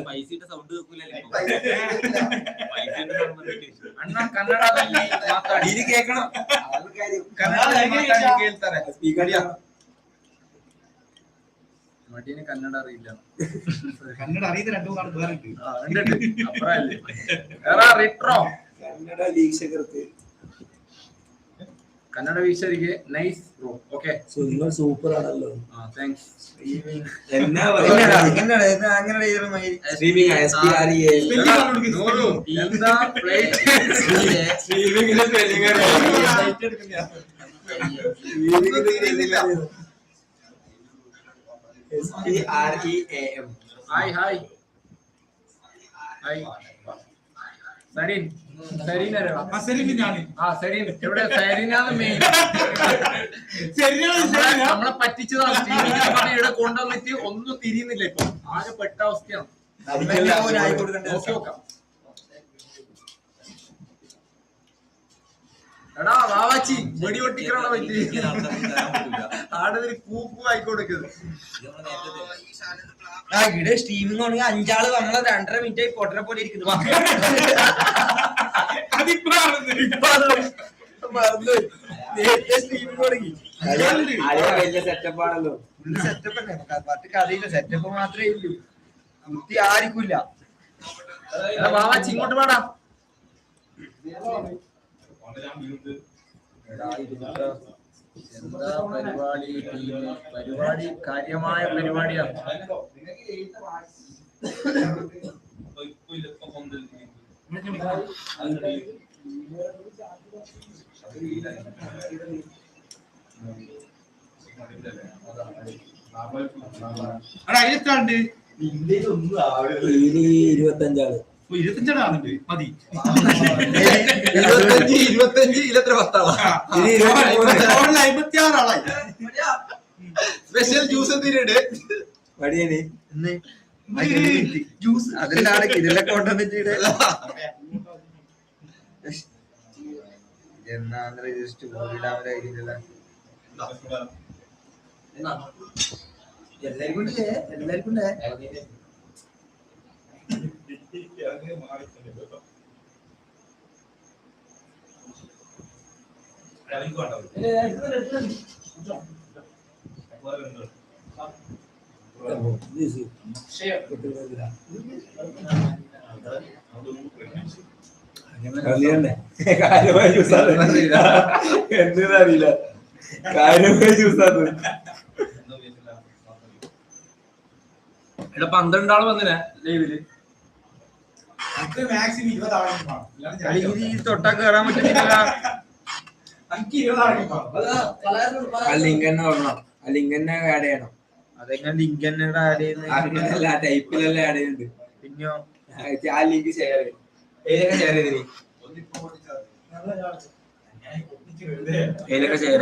പൈസയുടെ സൗണ്ട് കേൾക്കൂലല്ലോ. ಅಣ್ಣ ಕನ್ನಡದಲ್ಲಿ ಮಾತಾಡಿ ಕೇಳ್ತಾರ ಸ್ಪೀಕರ್ മടിയന് കന്നഡ അറിയില്ല. കന്നഡ അറിയുന്ന രണ്ടു മൂന്നാണ് വേറെ കന്നഡ വീക്ഷകർക്ക് കന്നഡ വീക്ഷകರಿಗೆ നൈസ് ബ്രോ. ഓക്കെ നിങ്ങൾ സൂപ്പർ ആണല്ലോ. താങ്ക്സ്. എന്താ SPREAM. Hi hi hi. Sarin Sarin എവിടെ സരീനാണ് മെയിൻ. നമ്മളെ പറ്റിച്ചതാണ്. ഇവിടെ കൊണ്ടുവന്നിട്ട് ഒന്നും തിരിയുന്നില്ല. ഇപ്പൊ ആകെ പെട്ട അവസ്ഥയാണ്. നോക്കാം. എടാ വാവാച്ചി വെടി പൊട്ടിക്കണോ പറ്റി ആടെ കൂപ്പു ആയിക്കൊടുക്കുന്നത്. ഇവിടെ സ്ട്രീമിംഗ് ആണെങ്കിൽ 5 ആള് നമ്മളെ 2.5 മിനിറ്റ് പൊട്ടനെ പോലെ ഇരിക്കുന്നു. വലിയ സെറ്റപ്പ് ആണല്ലോ. സെറ്റപ്പ് തന്നെ മറ്റു കഥയില്ല. സെറ്റപ്പ് മാത്രമേ ഉള്ളൂ. കുത്തി ആർക്കില്ല. വാവാച്ചി ഇങ്ങോട്ട് വേടാ. എന്താ പരിപാടി? പരിപാടി കാര്യമായ പരിപാടിയാണ്. അതിലെത്താണ്ട് 25 ആള് 25 ആളുണ്ട്. മതി 25 ഇതിലെത്ര 10 ആളാ? 56 ആളായി. സ്പെഷ്യൽ ജ്യൂസ് എന്തിനുണ്ട്? വടിയന് ജ്യൂസ് അതിലാണ് ഇതിലൊക്കെ കൊണ്ടുവന്നിട്ട് എന്നാ ജസ്റ്റ് പോയിടാമല്ലോ. എല്ലാവർക്കും കാര്യമായ ജ്യൂസാറിയില്ല. എന്നറിയില്ല കാര്യമായ ജ്യൂസാണ്. ഇവിടെ 12 ആള് വന്നിനെ ലൈവില്. തൊട്ടാ കേറാൻ പറ്റുന്നില്ല. ലിങ്ക് തന്നെ ഓടണം. ആ ലിങ്ക് തന്നെ ആഡ് ചെയ്യണം. അതെങ്ങനെ ലിങ്ക് തന്നെ ആഡ് ചെയ്യുന്നത്? അങ്ങനെയല്ല, ടൈപ്പിലെല്ലാം ആഡ് ചെയ്യുന്നുണ്ട്. പിന്നെയോ ആ ലിങ്ക് ഷെയർ ചെയ്യും. ഏതൊക്കെ ഷെയർ ചെയ്തിന്? ഏതൊക്കെ ഷെയർ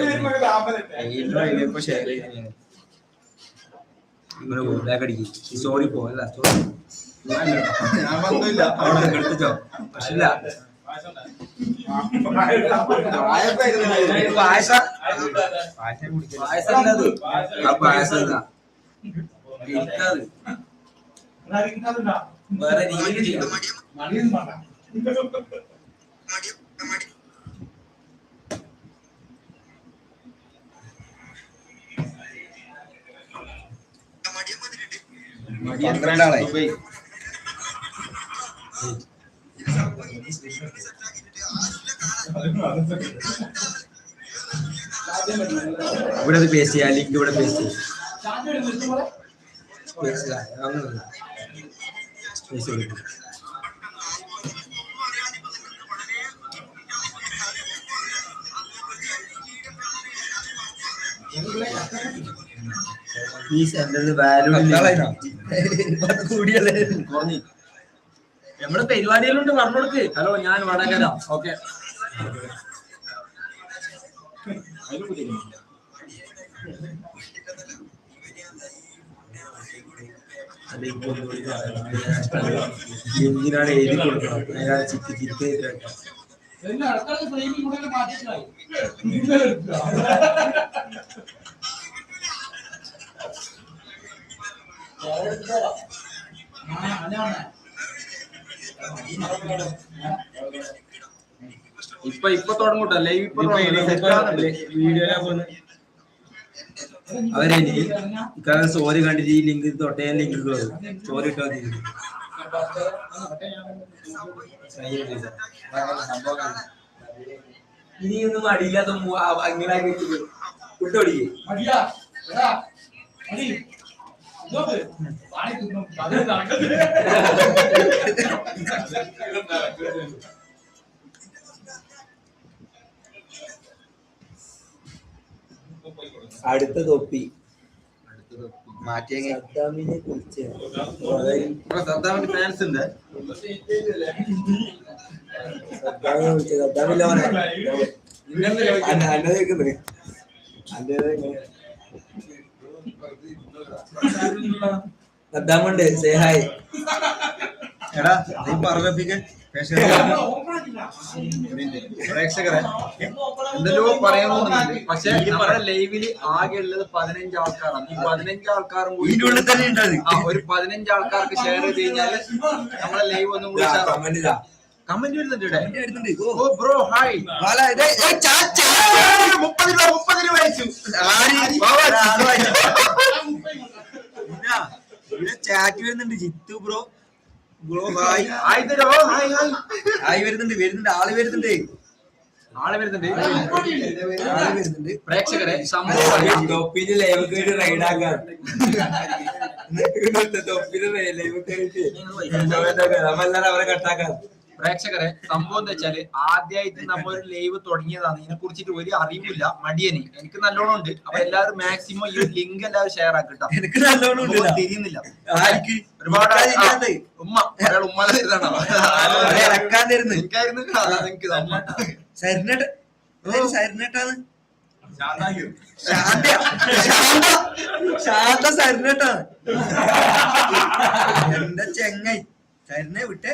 ചെയ്തിപ്പോ ഷെയർ ചെയ്ത് ഇങ്ങനെ ബാക്കടിക്ക്. സ്റ്റോറി പോവല്ല. സ്റ്റോറി ഞാൻ വന്നില്ല. അവിടെ എടുത്തിട്ടോ. പക്ഷില്ല വേറെ രീതി ചെയ്തു. പന്ത്രണ്ടാളായി. ഇവിടെ പേസ്റ്റ് ചെയ്യാം. ലിങ്ക് ഇവിടെ പേസ്റ്റ് ചെയ്യാം. നമ്മുടെ പരിപാടികളുണ്ട് പറഞ്ഞു കൊടുക്ക്. ഹലോ ഞാൻ വടകര. ഓക്കെ എന്തിനാണ് എഴുതി കൊടുക്കണം? അയാളെ ചിത്തി ചിത്തി ഇപ്പൊ തുടങ്ങൂട്ടോ ലൈവ് വീഡിയോ അവരെ ഇക്കാലം സ്റ്റോറി കണ്ടിട്ട് ഈ ലിങ്ക് തൊട്ടേ ലിങ്ക് സ്റ്റോറി ഇട്ടോ ഇനിയൊന്നും അടിയില്ലാത്ത അങ്ങനെ ഫുഡോടിക്കേ അടുത്ത തൊപ്പി മാറ്റിയെങ്കിൽ സദ്ദാമിനെ കുറിച്ച് സദ്ദാമിന് ഫാൻസ് ഉണ്ട് സദ്ദാമില്ല സദ്ദാമുണ്ട് സേഹായ് എടാ നീ പറഞ്ഞിക്ക് പ്രേക്ഷകരെ എന്തെല്ലോ പറയണമെന്നുണ്ട്. പക്ഷെ നമ്മുടെ ലൈവില് ആകെ ഉള്ളത് 15 ആൾക്കാരാണ്. ഈ 15 ആൾക്കാരും കൂടി ഒരു 15 ആൾക്കാർക്ക് ഷെയർ ചെയ്ത് കഴിഞ്ഞാല് നമ്മളെ ലൈവ് ഒന്നും കൂടി കമന്റ് വരുന്നുണ്ട്. ഓ ബ്രോ ഹായ് 30 വയസ്സു ചാറ്റ് വരുന്നുണ്ട്. Jithu bro bro hi hi hi വരുന്നുണ്ട് ആള് വരുന്നുണ്ട്. പ്രേക്ഷകരെ തൊപ്പിന് ലൈവ് കയറി റൈഡാക്കാൻ തൊപ്പിന് ലൈവ് കയറിട്ട് അവരെ കട്ടാക്കാൻ. പ്രേക്ഷകരെ സംഭവം എന്താ വെച്ചാല് ആദ്യമായിട്ട് നമ്മ ഒരു ലൈവ് തുടങ്ങിയതാണ്. ഇതിനെ കുറിച്ചിട്ട് ഒരു അറിവില്ല. മടിയന് എനിക്ക് നല്ലോണം ഉണ്ട്. അപ്പൊ എല്ലാവരും മാക്സിമം ഈ ലിങ്ക് എല്ലാവരും ഷെയർ ആക്കിട്ടോ. എനിക്ക് നല്ലോണം തിരിയുന്നില്ല. ഒരുപാട് ഉമ്മ ഒരാൾ ഉമ്മ എന്റെ ചെങ്ങായി സരിനെ വിട്ടെ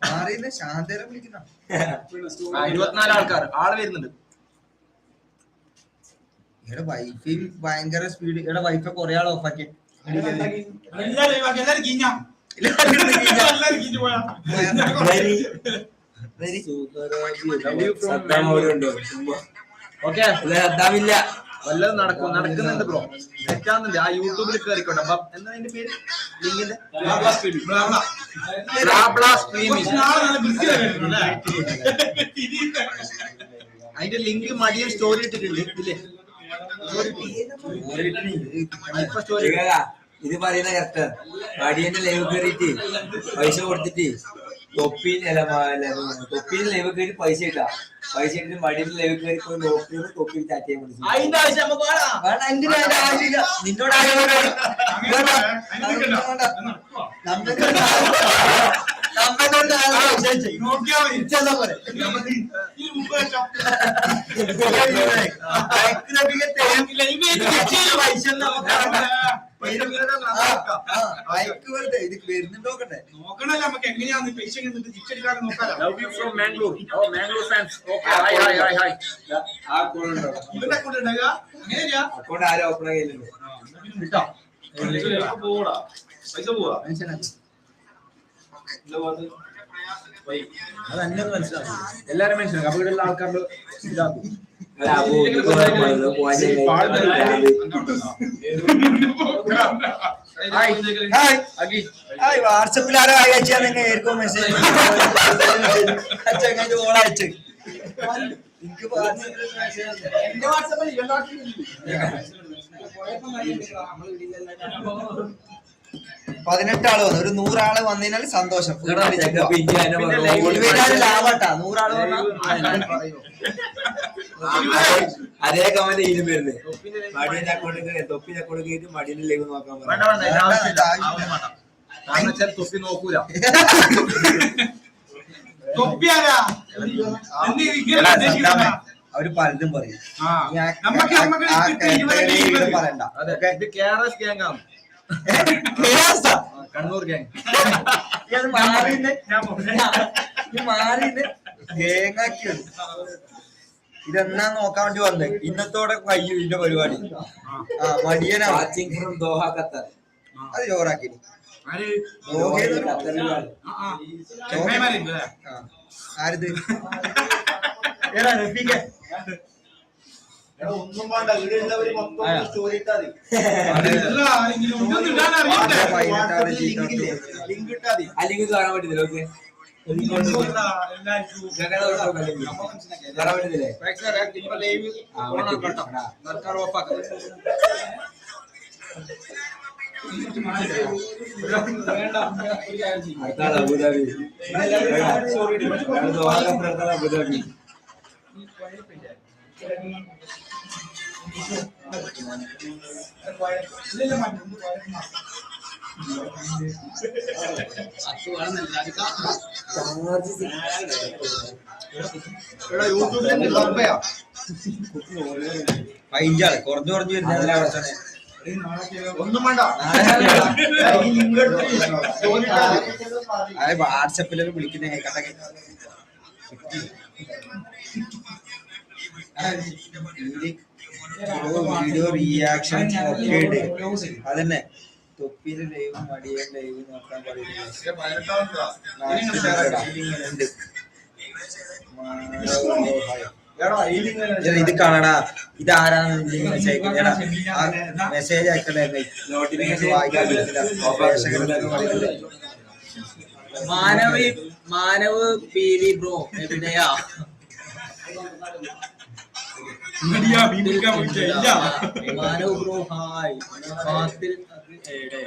24 ആൾക്കാർ ആള് വരുന്നുണ്ട്. ഇവിടെ വൈഫൈ ഭയങ്കര സ്പീഡ്. ഇവിടെ വൈഫൈ കുറെ ആൾ ഓഫാക്കി. വല്ലതും നടക്കുന്നുണ്ട് ബ്രോ. തെറ്റാന്നുണ്ട്. ആ യൂട്യൂബിൽ കയറിക്കോട്ടെ. എന്താ അതിന്റെ പേര് ലിങ്കിന്റെ? അതിന്റെ ലിങ്ക് മടിയൻ സ്റ്റോറി ഇട്ടിട്ടുണ്ട്. ഇല്ലേ ഇത് പറയുന്ന കറക്റ്റ്. മടിയന്റെ ലൈവ് കയറിയിട്ട് പൈസ കൊടുത്തിട്ട് തൊപ്പിന് ലൈവ് കയറി പൈസ ഇട്ടാ. പൈസ ഇട്ടിട്ട് മടിയന്റെ ലൈവ് കയറി പോയി നോക്കി തൊപ്പി ചാറ്റ് ചെയ്യാൻ പഠിച്ചു. അതിന്റെ ആവശ്യം നിന്നോട് നോക്കണല്ലോ നമുക്ക് എങ്ങനെയാന്ന് പൈസ തിരിച്ചെടുക്കാതെ നോക്കാലോ. അക്കൗണ്ട് ആരും ഓപ്പൺ ആയില്ലുണ്ട്. പൈസ പോവാ അതന്നെ മനസ്സിലാവും. എല്ലാരും മനസ്സിലാക്കും. അപ്പൊ ഇവിടെയുള്ള ആൾക്കാരുടെ ഇതാക്കും. വാട്സപ്പിൽ ആരോ അയച്ചാൽ നിങ്ങൾ ആയിരിക്കും മെസ്സേജ് ഓളയച്ചു. എനിക്ക് 18 ആള് വന്നു. ഒരു 100 ആള് വന്നതിനാൽ സന്തോഷം. ലാഭട്ടാ 100 ആള് വന്നാൽ. അതേ കമന്റ് ഇതിലും വരുന്നത്. മടിയന്റെ അക്കൗണ്ട് തൊപ്പിന്റെ അക്കൗണ്ട് കയറ്റി മടിയന്റെ ലൈവ് നോക്കാൻ തൊപ്പി നോക്കൂല. അവര് പലതും പറയും. പറയണ്ട. ഇത് കേരള ഗ്യാങ്ങാണ്. കണ്ണൂർ ഗ്യാങ്. മാറിന്ന് തേങ്ങാക്കിയത്. ഇതെന്നാ നോക്കാൻ വേണ്ടി വന്നത്. ഇന്നത്തോടെ കഴിയും ഇതിന്റെ പരിപാടി. മടിയനാ. Watching from Doha Qatar. അത് ചോറാക്കി. ആര്? ചെങ്ങായിമാരായിരിക്കും അല്ലേ? ആരിത് ഏടാ റഫീഖ് ഒന്നും വേണ്ട വീടുള്ളവര് മൊത്തം സ്റ്റോറി ഇട്ടാ മതി. അല്ല, ആരെങ്കിലും ഉണ്ടെന്ന് ഇടാൻ അറിയണ്ടേ? ലിങ്ക് ഇട്ടാ മതി. അല്ലെങ്കിൽ കാണാൻ പറ്റുന്നില്ല ഓക്കെ എല്ലാവർക്കും കാണാൻ പറ്റുന്നില്ലേ പ്രേക്ഷകരെ ഇപ്പൊ ലൈവ് ഓണാണ് കേട്ടോ. സർക്കാർ ഓഫാക്കുന്നത്. വേണ്ട, ഒരു കാര്യം ചെയ്യ്. അടുത്താണ് അബുദാബി അബുദാബി പൈഞ്ചാള് കുറഞ്ഞു കുറഞ്ഞു വരുന്ന അവസ്ഥ ഒന്നും വേണ്ട. വാട്സപ്പിലൊക്കെ വിളിക്കുന്ന കട്ടൊക്കെ വീഡിയോ റിയാക്ഷൻ ഒക്കെ ഉണ്ട്. അതന്നെ തൊപ്പിയില് ലൈവ് മടിയ ലൈവ് നോക്കാൻ പറയുന്നത്. ഇത് കാണടാ, ഇത് ആരാണ് മെസ്സേജ് അയക്കണ്ടേ നോട്ടിഫിക്കേഷൻ വായിക്കാൻ മാനവ് പി വി ബ്രോ എവിടെയാ? Manav bro hi. ഫാത്തിൽ അത് എവിടെ?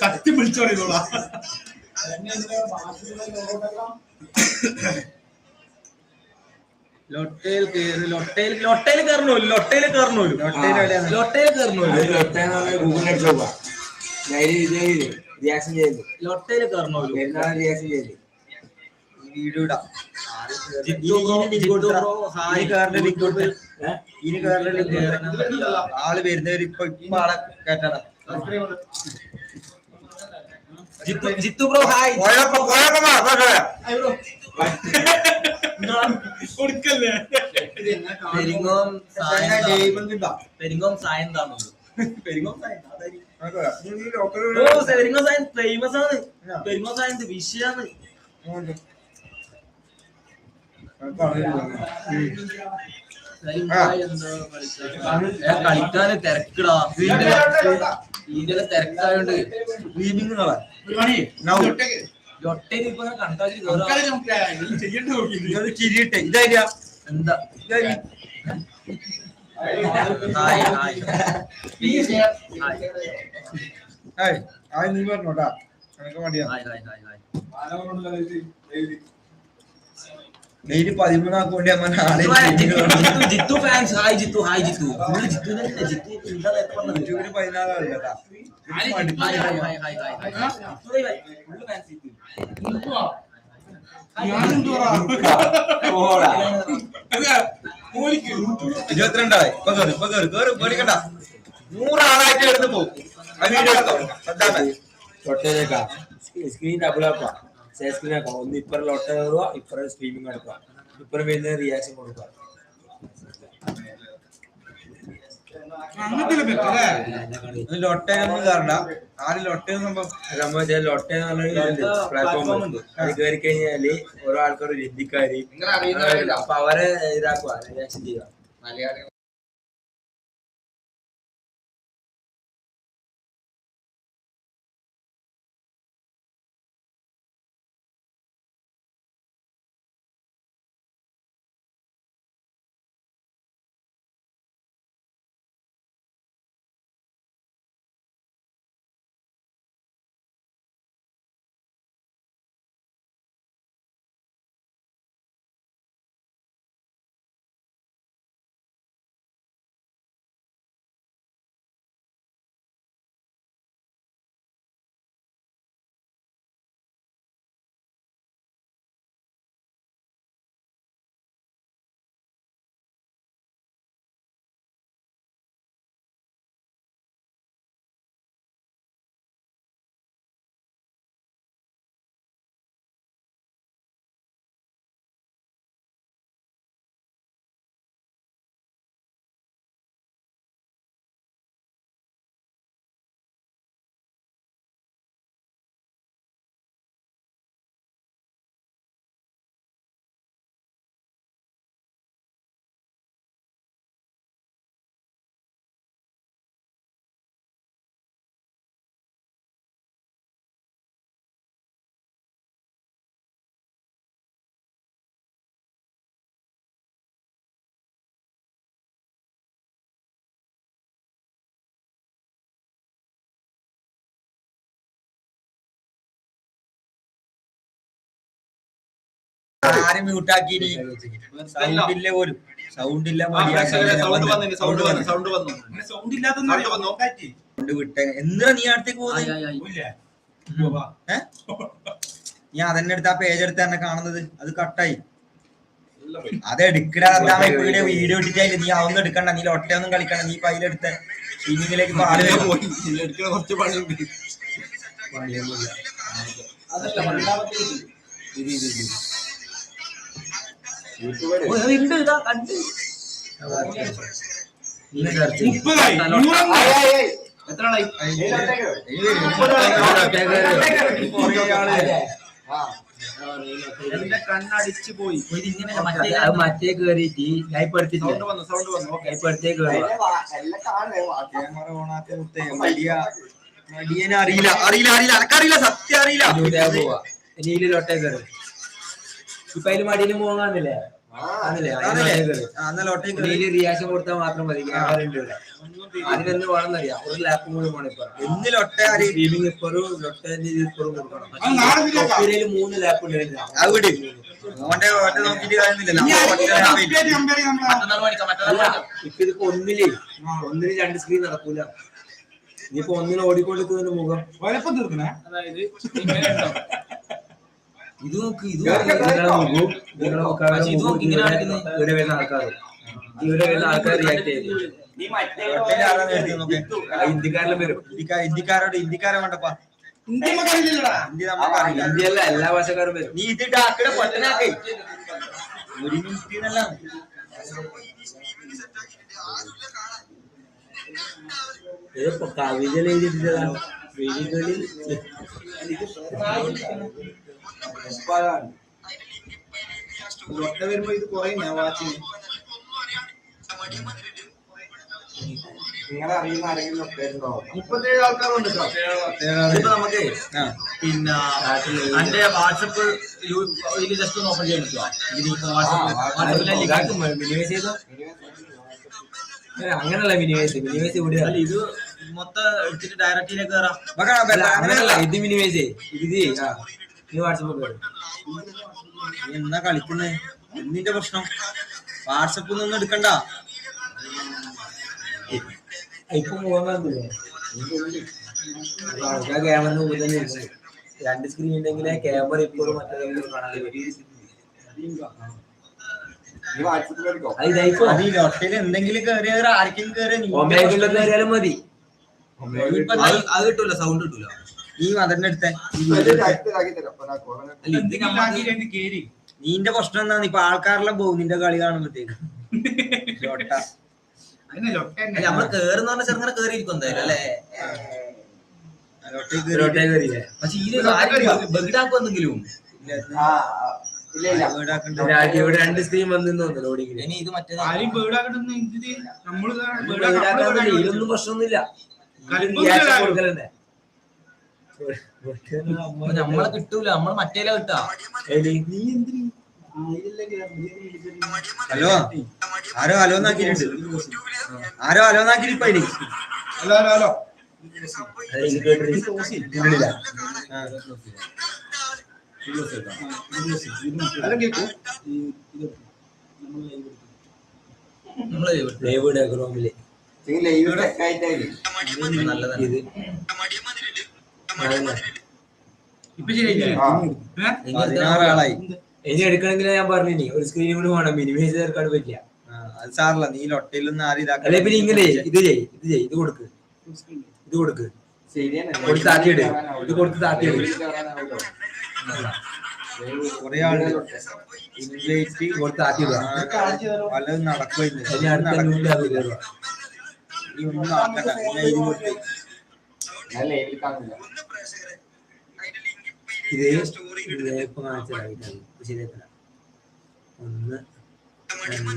സത്യം വിളിച്ചു പറയുന്നോളാ. ലൊട്ടയിൽ കയറണോ? റിയാക്ഷൻ ചെയ്തു ലൊട്ടയിൽ കയറണോ? റിയാക്ഷൻ ചെയ്തു വീഡിയോ ഇടാം. ആള് വരുന്നവര് ഇപ്പൊ ആളെ കേട്ടാ ജിത്തു ബ്രോ ഹായ്. കൊടുക്കല്ലേ? പെരിങ്ങോം സായം താണോ? പെരിങ്ങോം സായം ഫേമസ് ആണ്. പെരിങ്ങോം സായം വിഷയാണ്. കളിക്കാന് തിരക്കിടാ. ഇതിന്റെ തിരക്കായോണ്ട് ലൊട്ടയിൽ ഇപ്പൊ കണ്ടാക്കി ചെയ്യേണ്ട നോക്കി. ചിരിട്ടെ ഇതാ എന്താ നീ പറഞ്ഞോട്ടാ എനിക്ക് മടിയാ. ഡെയിലി 13 വേണ്ടി അമ്മ നാളെ Jithu fans hi Jithu hi Jithu full Jithu തന്നെ. ജിത്തു യൂട്യൂബിന് 14 ആളുണ്ട് കേട്ടാ. Full fans Jithu. 22 ആയി. ഇപ്പൊ കേറി പേടിക്കണ്ട. 100 ആളായിട്ട് എടുത്ത് പോകും. ലൊട്ടേലേക്കാ സ്ക്രീൻ ഡബിൾ ആക്കുക. ഷെയർ സ്ക്രീൻ ആക്കാം. ഒന്ന് ഇപ്പറ ലൊട്ട കയറുക, ഇപ്പറ സ്ട്രീമിംഗ് എടുക്കുക, ഇപ്പറ വരുന്ന റിയാക്ഷൻ കൊടുക്കുക. ലൊട്ടയൊന്നും കയറണ്ട. ആരും ലൊട്ടയൊന്നും സംഭവം ലൊട്ട പ്ലാറ്റ്ഫോം ഉണ്ട്. അത് കയറി കഴിഞ്ഞാല് ഓരോ ആൾക്കാർ ഹിന്ദിക്കാര് അപ്പൊ അവരെ ഇതാക്കുക, റിയാക്ഷൻ ചെയ്യുക. ആരും മ്യൂട്ടാക്കി സൗണ്ട് ഇല്ല പോലും സൗണ്ട് ഇല്ല സൗണ്ട് വന്നു സൗണ്ട് ഇല്ലാത്ത വിട്ട എന്തിനാ നീ അടുത്തേക്ക് പോകുന്നത് ഞാൻ അതന്നെ എടുത്ത് ആ പേജ് എടുത്ത് തന്നെ കാണുന്നത് അത് കട്ടായി അത് എടുക്കടാ വീഡിയോ ഇട്ടിട്ടായില്ല നീ അതൊന്നും എടുക്കണ്ട നീ ഒട്ടയൊന്നും കളിക്കണ്ട നീ പൈലെടുത്ത സ്വിമ്മിങ്ങിലേക്ക് പാല് പോയി എടുക്കണ കുറച്ച് പണിയുണ്ട് എത്രയായി എന്റെ കണ്ണടിച്ചു പോയി മറ്റേ കേറിയിട്ട് സൗണ്ട് വന്നു അറിയില്ല അനക്കറിയില്ല സത്യം അറിയില്ല നീലിലോട്ടേ കയറി ഇപ്പൊ അതിന് മടിയിലും പോകാന്നില്ലേ നീല് റിയാക്ഷൻ കൊടുത്താൽ മാത്രം മതി അതിനൊന്നും വേണമെന്നറിയാം ഒരു ലാപ്പ് കൂടി വേണം ഇപ്പൊ സ്ട്രീമിംഗ് ഇപ്പറും ലൊട്ടേന്റെ ഇപ്പറും കൊടുക്കണം 3 ലാപ്പ് ഇപ്പൊ ഇതിപ്പോ ഒന്നില് 2 സ്ക്രീൻ നടക്കൂല ഇനിയിപ്പോ ഒന്നിന് ഓടിക്കൊണ്ടിരിക്കുന്നതിന്റെ മുഖം വലപ്പം തീർക്കണേ അതായത് ഇത് നോക്ക് ഇവിടെ വരുന്ന ആൾക്കാർ റിയാക്ട് ചെയ്തു ഇന്ത്യക്കാരെ വേണ്ടപ്പാ ഇന്ത്യയല്ല എല്ലാ ഭാഷക്കാരും വരും നീ ഇത് ഡാക്കട പൊട്ടനാക്കേ ഒരു മിനിറ്റിനല്ല കവിത എഴുതിയിട്ടില്ല വരുമ്പോ ഇത് കുറയുന്ന വാച്ചിന് നിങ്ങളെ അറിയുന്ന ആരെങ്കിലും 37 ആൾക്കാരുണ്ട് ഇപ്പൊ നമുക്ക് പിന്നെ എന്റെ വാട്സപ്പ് ജസ്റ്റ് ഒന്ന് ഓപ്പൺ ചെയ്യാൻ അങ്ങനല്ല മിനിമൈസ് ഇവിടെ ഇത് മൊത്തം എടുത്തിട്ട് ഡയറക്റ്റിലേക്ക് കയറാം അങ്ങനല്ല ഇത് മിനിമൈസ് ഇത് നീ വാട്സപ്പ് എന്നാ കളിക്കുന്നേ എന്തിന്റെ പ്രശ്നം വാട്സപ്പ് ഒന്നും എടുക്കണ്ട ഇപ്പൊ പോകുന്നില്ലേ ക്യാമറ തന്നെ 2 സ്ക്രീൻ ഉണ്ടെങ്കിലേ ക്യാമറ ഇപ്പോഴും മറ്റേതെങ്കിലും കാണാൻ എന്തെങ്കിലും കേറിയ ആർക്കെങ്കിലും കയറിയാലും മതി അത് കിട്ടൂല സൗണ്ട് കിട്ടൂല നീ അതന്നെ എടുത്തേ നീന്റെ പ്രശ്നം എന്താണ് ഇപ്പൊ ആൾക്കാരെല്ലാം പോകും നിന്റെ കളി കാണുമ്പോഴത്തേക്ക് നമ്മൾ കേറുന്ന പറഞ്ഞ ചെറുങ്ങനെ കേറിയിരിക്കും എന്തായാലും അല്ലേ പക്ഷെ ബഗിടാക്കും എന്തെങ്കിലും ഇവിടെ 2 സ്ക്രീൻ വന്നു ലോഡിങ്ങിന് ഇനി ഇത് മറ്റേ ഇതിലൊന്നും പ്രശ്നമൊന്നുമില്ല കൊടുക്കലന്നെ നമ്മളെ കിട്ടൂല നമ്മള് മറ്റേല കിട്ടാ ഹലോ ആരോ ഹലോ നാക്കിട്ടുണ്ട് ആരോ ഹലോ നാക്കിരിപ്പ ഹലോ ഹലോ ഹലോ ആളായി ഇനി എടുക്കണമെങ്കിൽ ഞാൻ പറഞ്ഞു ഒരു സ്ക്രീൻ കൂടി വേണം മിനിമൈസ് ചേർക്കാൻ പറ്റില്ല അത് സാറില്ല നീ ലൊട്ടയിലൊന്നും ആരും അല്ലെ പിന്നെ ഇങ്ങനെ ഇത് കൊടുക്ക് കൊടുത്ത് താത്തിയിട് ഇത് കൊടുത്ത് താത്തിയിട് കൊറേ ആളുണ്ട് ഇംഗ്ലീഷ് കൊടുത്ത് താത്തിയിടുക പലതും നടക്കില്ല നീ ഒന്നും ആക്കണ്ട ഞാൻ ഇത് കൊടുത്ത് ഇത് ഇപ്പൊ കാണിച്ചതായിട്ടാണ് ശരിയല്ല 1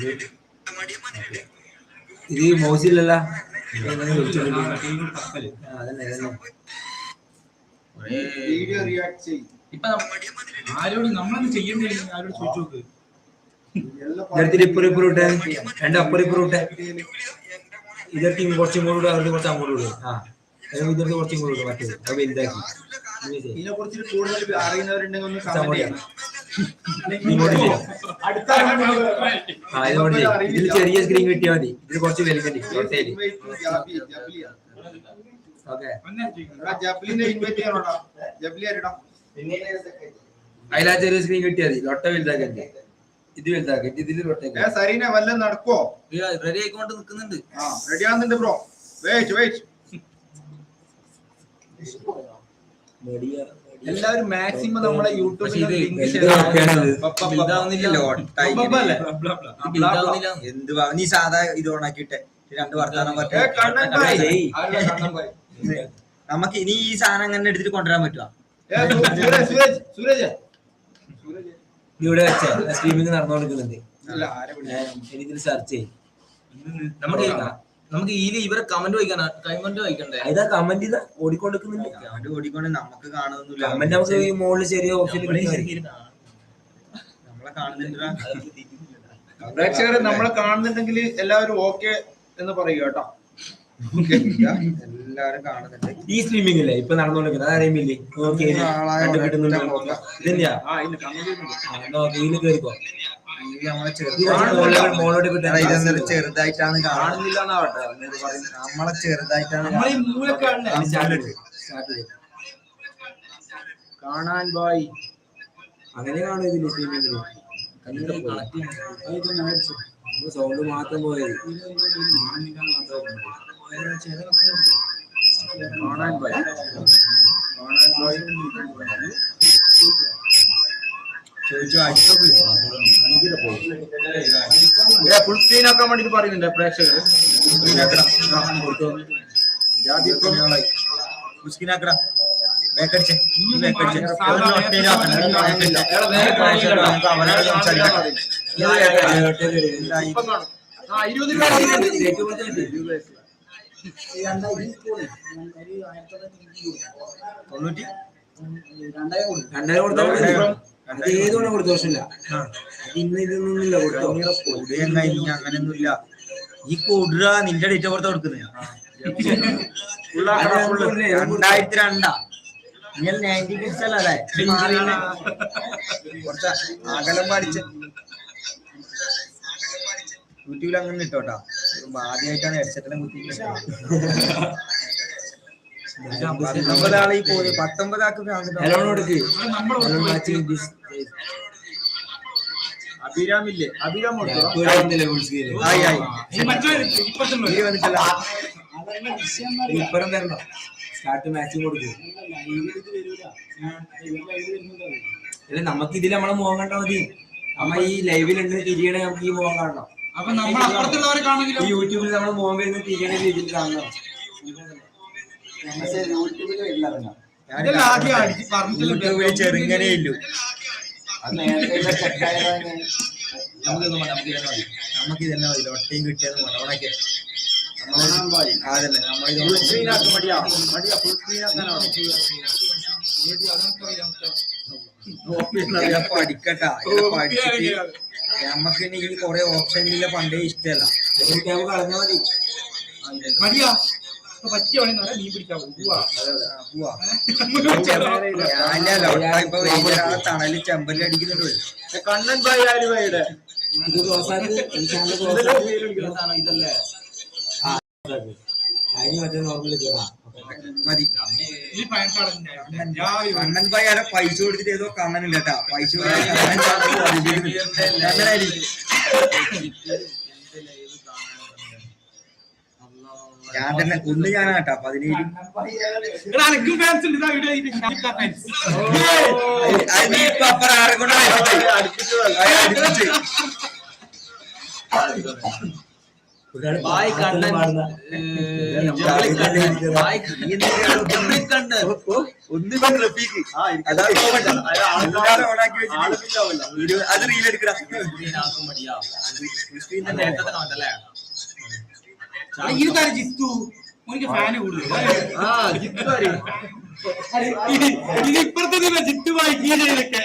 2 ഇത് മൗസിലല്ല വീഡിയോ റിയാക്ട് ചെയ്യും ഇപ്പൊ ആരോട് നമ്മളൊന്നും ചെയ്യണ്ടേ ആരോട് ചോദിച്ചു നോക്ക് ഇപ്പുറത്തെ 2 അപ്പുറം ഇപ്പുറത്തെ ഇതൊക്കെ കുറച്ചും കൂടെ അവർക്ക് കുറച്ച് അങ്ങോട്ട് വിടും ഇതൊക്കെ കുറച്ചും കൂടി മറ്റേത് അത് വലുതാക്കി ഇതിനെ കുറിച്ച് കൂടുതൽ അറിയുന്നവരുണ്ടെങ്കിൽ ഒന്ന് ഇങ്ങോട്ട് comment ചെയ്യാം. ചെയ്യണം. ഇങ്ങോട്ട് ചെയ്യാം. അടുത്ത ഇതുകൊണ്ട് ഇതിൽ ചെറിയ സ്ക്രീൻ കിട്ടിയാൽ മതി. ഇതിൽ കുറച്ച് വലുതുണ്ട് ടോട്ടേല്. Okay ജബ്ലിനെ invite ചെയ്യണോടാ. ജബ്ലി ആരിടാ. അതിലാ ചെറിയ സ്ക്രീൻ കിട്ടിയാൽ മതി. ലൊട്ട വലുതാക്കണ്ടേ ഇത് വലുതാക്കട്ടെ ഇതിൽ ലൊട്ട സരീന വല്ലതും നടക്കോ? റെഡി ആയിക്കൊണ്ട് നിൽക്കുന്നുണ്ട്. റെഡി ആവുന്നുണ്ട് ബ്രോ. വെയിറ്റ് എല്ലാവരും മാക്സിമം നമ്മളെ യൂട്യൂബിൽ എന്തുവാ നീ സാധാ ഇത് ഓണാക്കിട്ടെ രണ്ട് വർത്താനം നമുക്ക് ഇനി ഈ സാധനം അങ്ങനെ എടുത്തിട്ട് കൊണ്ടുവരാൻ പറ്റുക സൂരജ് ഇവിടെ വെച്ച സ്ട്രീമിംഗ് നടന്നുകൊണ്ടിരിക്കുന്നുണ്ട്. എനിക്കിത് സെർച്ച് ചെയ്യും. നമുക്ക് ഇതിൽ ഇവരെ കമന്റ് വായിക്കണ്ടേ? ഇതാ കമന്റ് ഇതാ ഓടിക്കൊണ്ടിരിക്കുന്നുണ്ട്. കമന്റ് ഓടിക്കൊണ്ട് നമുക്ക് കാണുന്നില്ല. കമന്റ് നമുക്ക് ഈ മുകളിൽ ചെറിയ ഓപ്ഷനിൽ നമ്മളെ കാണുന്നുണ്ടാ. പ്രേക്ഷകരെ നമ്മളെ കാണുന്നുണ്ടെങ്കിൽ എല്ലാവരും ഓക്കെ എന്ന് പറയുക കേട്ടോ. എല്ലാരും കാണുന്നുണ്ട്. ഈ സ്ട്രീമിംഗ് അല്ലേ ഇപ്പൊ നടന്നുകൊണ്ടിരിക്കുന്നത് അതറിയില്ലേ? ഓക്കെ ഇതെന്താ ഇതിൽ കേറിക്കോ. ചെറുതായിട്ടാണ് കാണുന്നില്ല നമ്മളെ ചെറുതായിട്ടാണ് കാണാൻ പോയി. അങ്ങനെ കാണുന്നില്ല സ്ട്രീമിംഗില് സൗണ്ട് മാത്രം പോയത്. കാണാൻ പോയി ഫുൾ സ്ക്രീൻ ആക്കാൻ വേണ്ടിട്ട് പറയുന്നുണ്ട് പ്രേക്ഷകർ. ഏതുകൊണ്ട് കൊടുത്ത ദോഷമില്ല. ഇന്ന് ഇതൊന്നുമില്ല കൊടുത്തോ അങ്ങനെയൊന്നുമില്ല. ഈ കൊടുക നിന്റെ ഡേറ്റ് ഓഫ് ബർത്ത് കൊടുക്കുന്നത് 2002. നിങ്ങൾ 90 കിഡ്സ് അല്ലേ? കുറച്ച് അകലം പാടിച്ച യൂട്യൂബിൽ അങ്ങനെ ഇട്ടോട്ടാ. ആദ്യമായിട്ടാണ് ഹെഡ്സെറ്റിനെ കുത്തി. 19 ആളെ പോയി 19 ആൾക്ക് അഭിരാമില്ലേ? അഭിരാം ഇപ്പഴും തരണോ? സ്റ്റാർട്ട് മാച്ചിങ് കൊടുക്കും. അല്ല നമുക്ക് ഇതിൽ നമ്മളെ മുഖം കണ്ടാൽ മതി. നമ്മ ഈ ലൈവിലുണ്ട് തിരിയണേ നമുക്ക് ഈ മുഖം കാണണം. അപ്പൊ നമ്മൾ അപ്പുറത്തുള്ളവരെ കാണെങ്കിലും ഈ യൂട്യൂബിൽ നമ്മളെ മുഖം വരുന്ന തിരിയണ രീതിയിൽ കാണണം. യൂട്യൂബിൽ ചെറുങ്ങനെ ഇല്ലു. നമുക്ക് ഇതന്നെ മതി. ഒട്ടയും കിട്ടിയത് ഓണാക്കിയ അതല്ലേ നമ്മളിത് പഠിക്കട്ടാ. പഠിച്ചിട്ട് നമ്മക്ക് ഈ കൊറേ ഓപ്ഷനിലെ പണ്ടേ ഇഷ്ടല്ല. കളഞ്ഞാൽ മതി. മതിയാ പറ്റിയ മീൻ പിടിക്കാൻ പോവാ. ഇപ്പൊ തണല് ചെമ്പല്ലി അടിക്കുന്നുണ്ട്. കണ്ണൻ ഭായി ആലുവയുടെ ഇതല്ലേ അതിന് മറ്റേ നോർമൽ മതി. കണ്ണൻ ഭായി ആരെ പൈസ കൊടുത്തിട്ട് ഏതോ കണ്ണനില്ല കേട്ടാ. പൈസ ഞാൻ തന്നെ ഒന്ന് ഞാനാട്ടാ 17. ബായ് കണ്ണൻ അത് റീലെടുക്കടാ. ജിത്തു ഫാന് കൂടുതൽ ഇത് ഇപ്പുറത്തെ ജിറ്റ് വായിക്കുന്നതൊക്കെ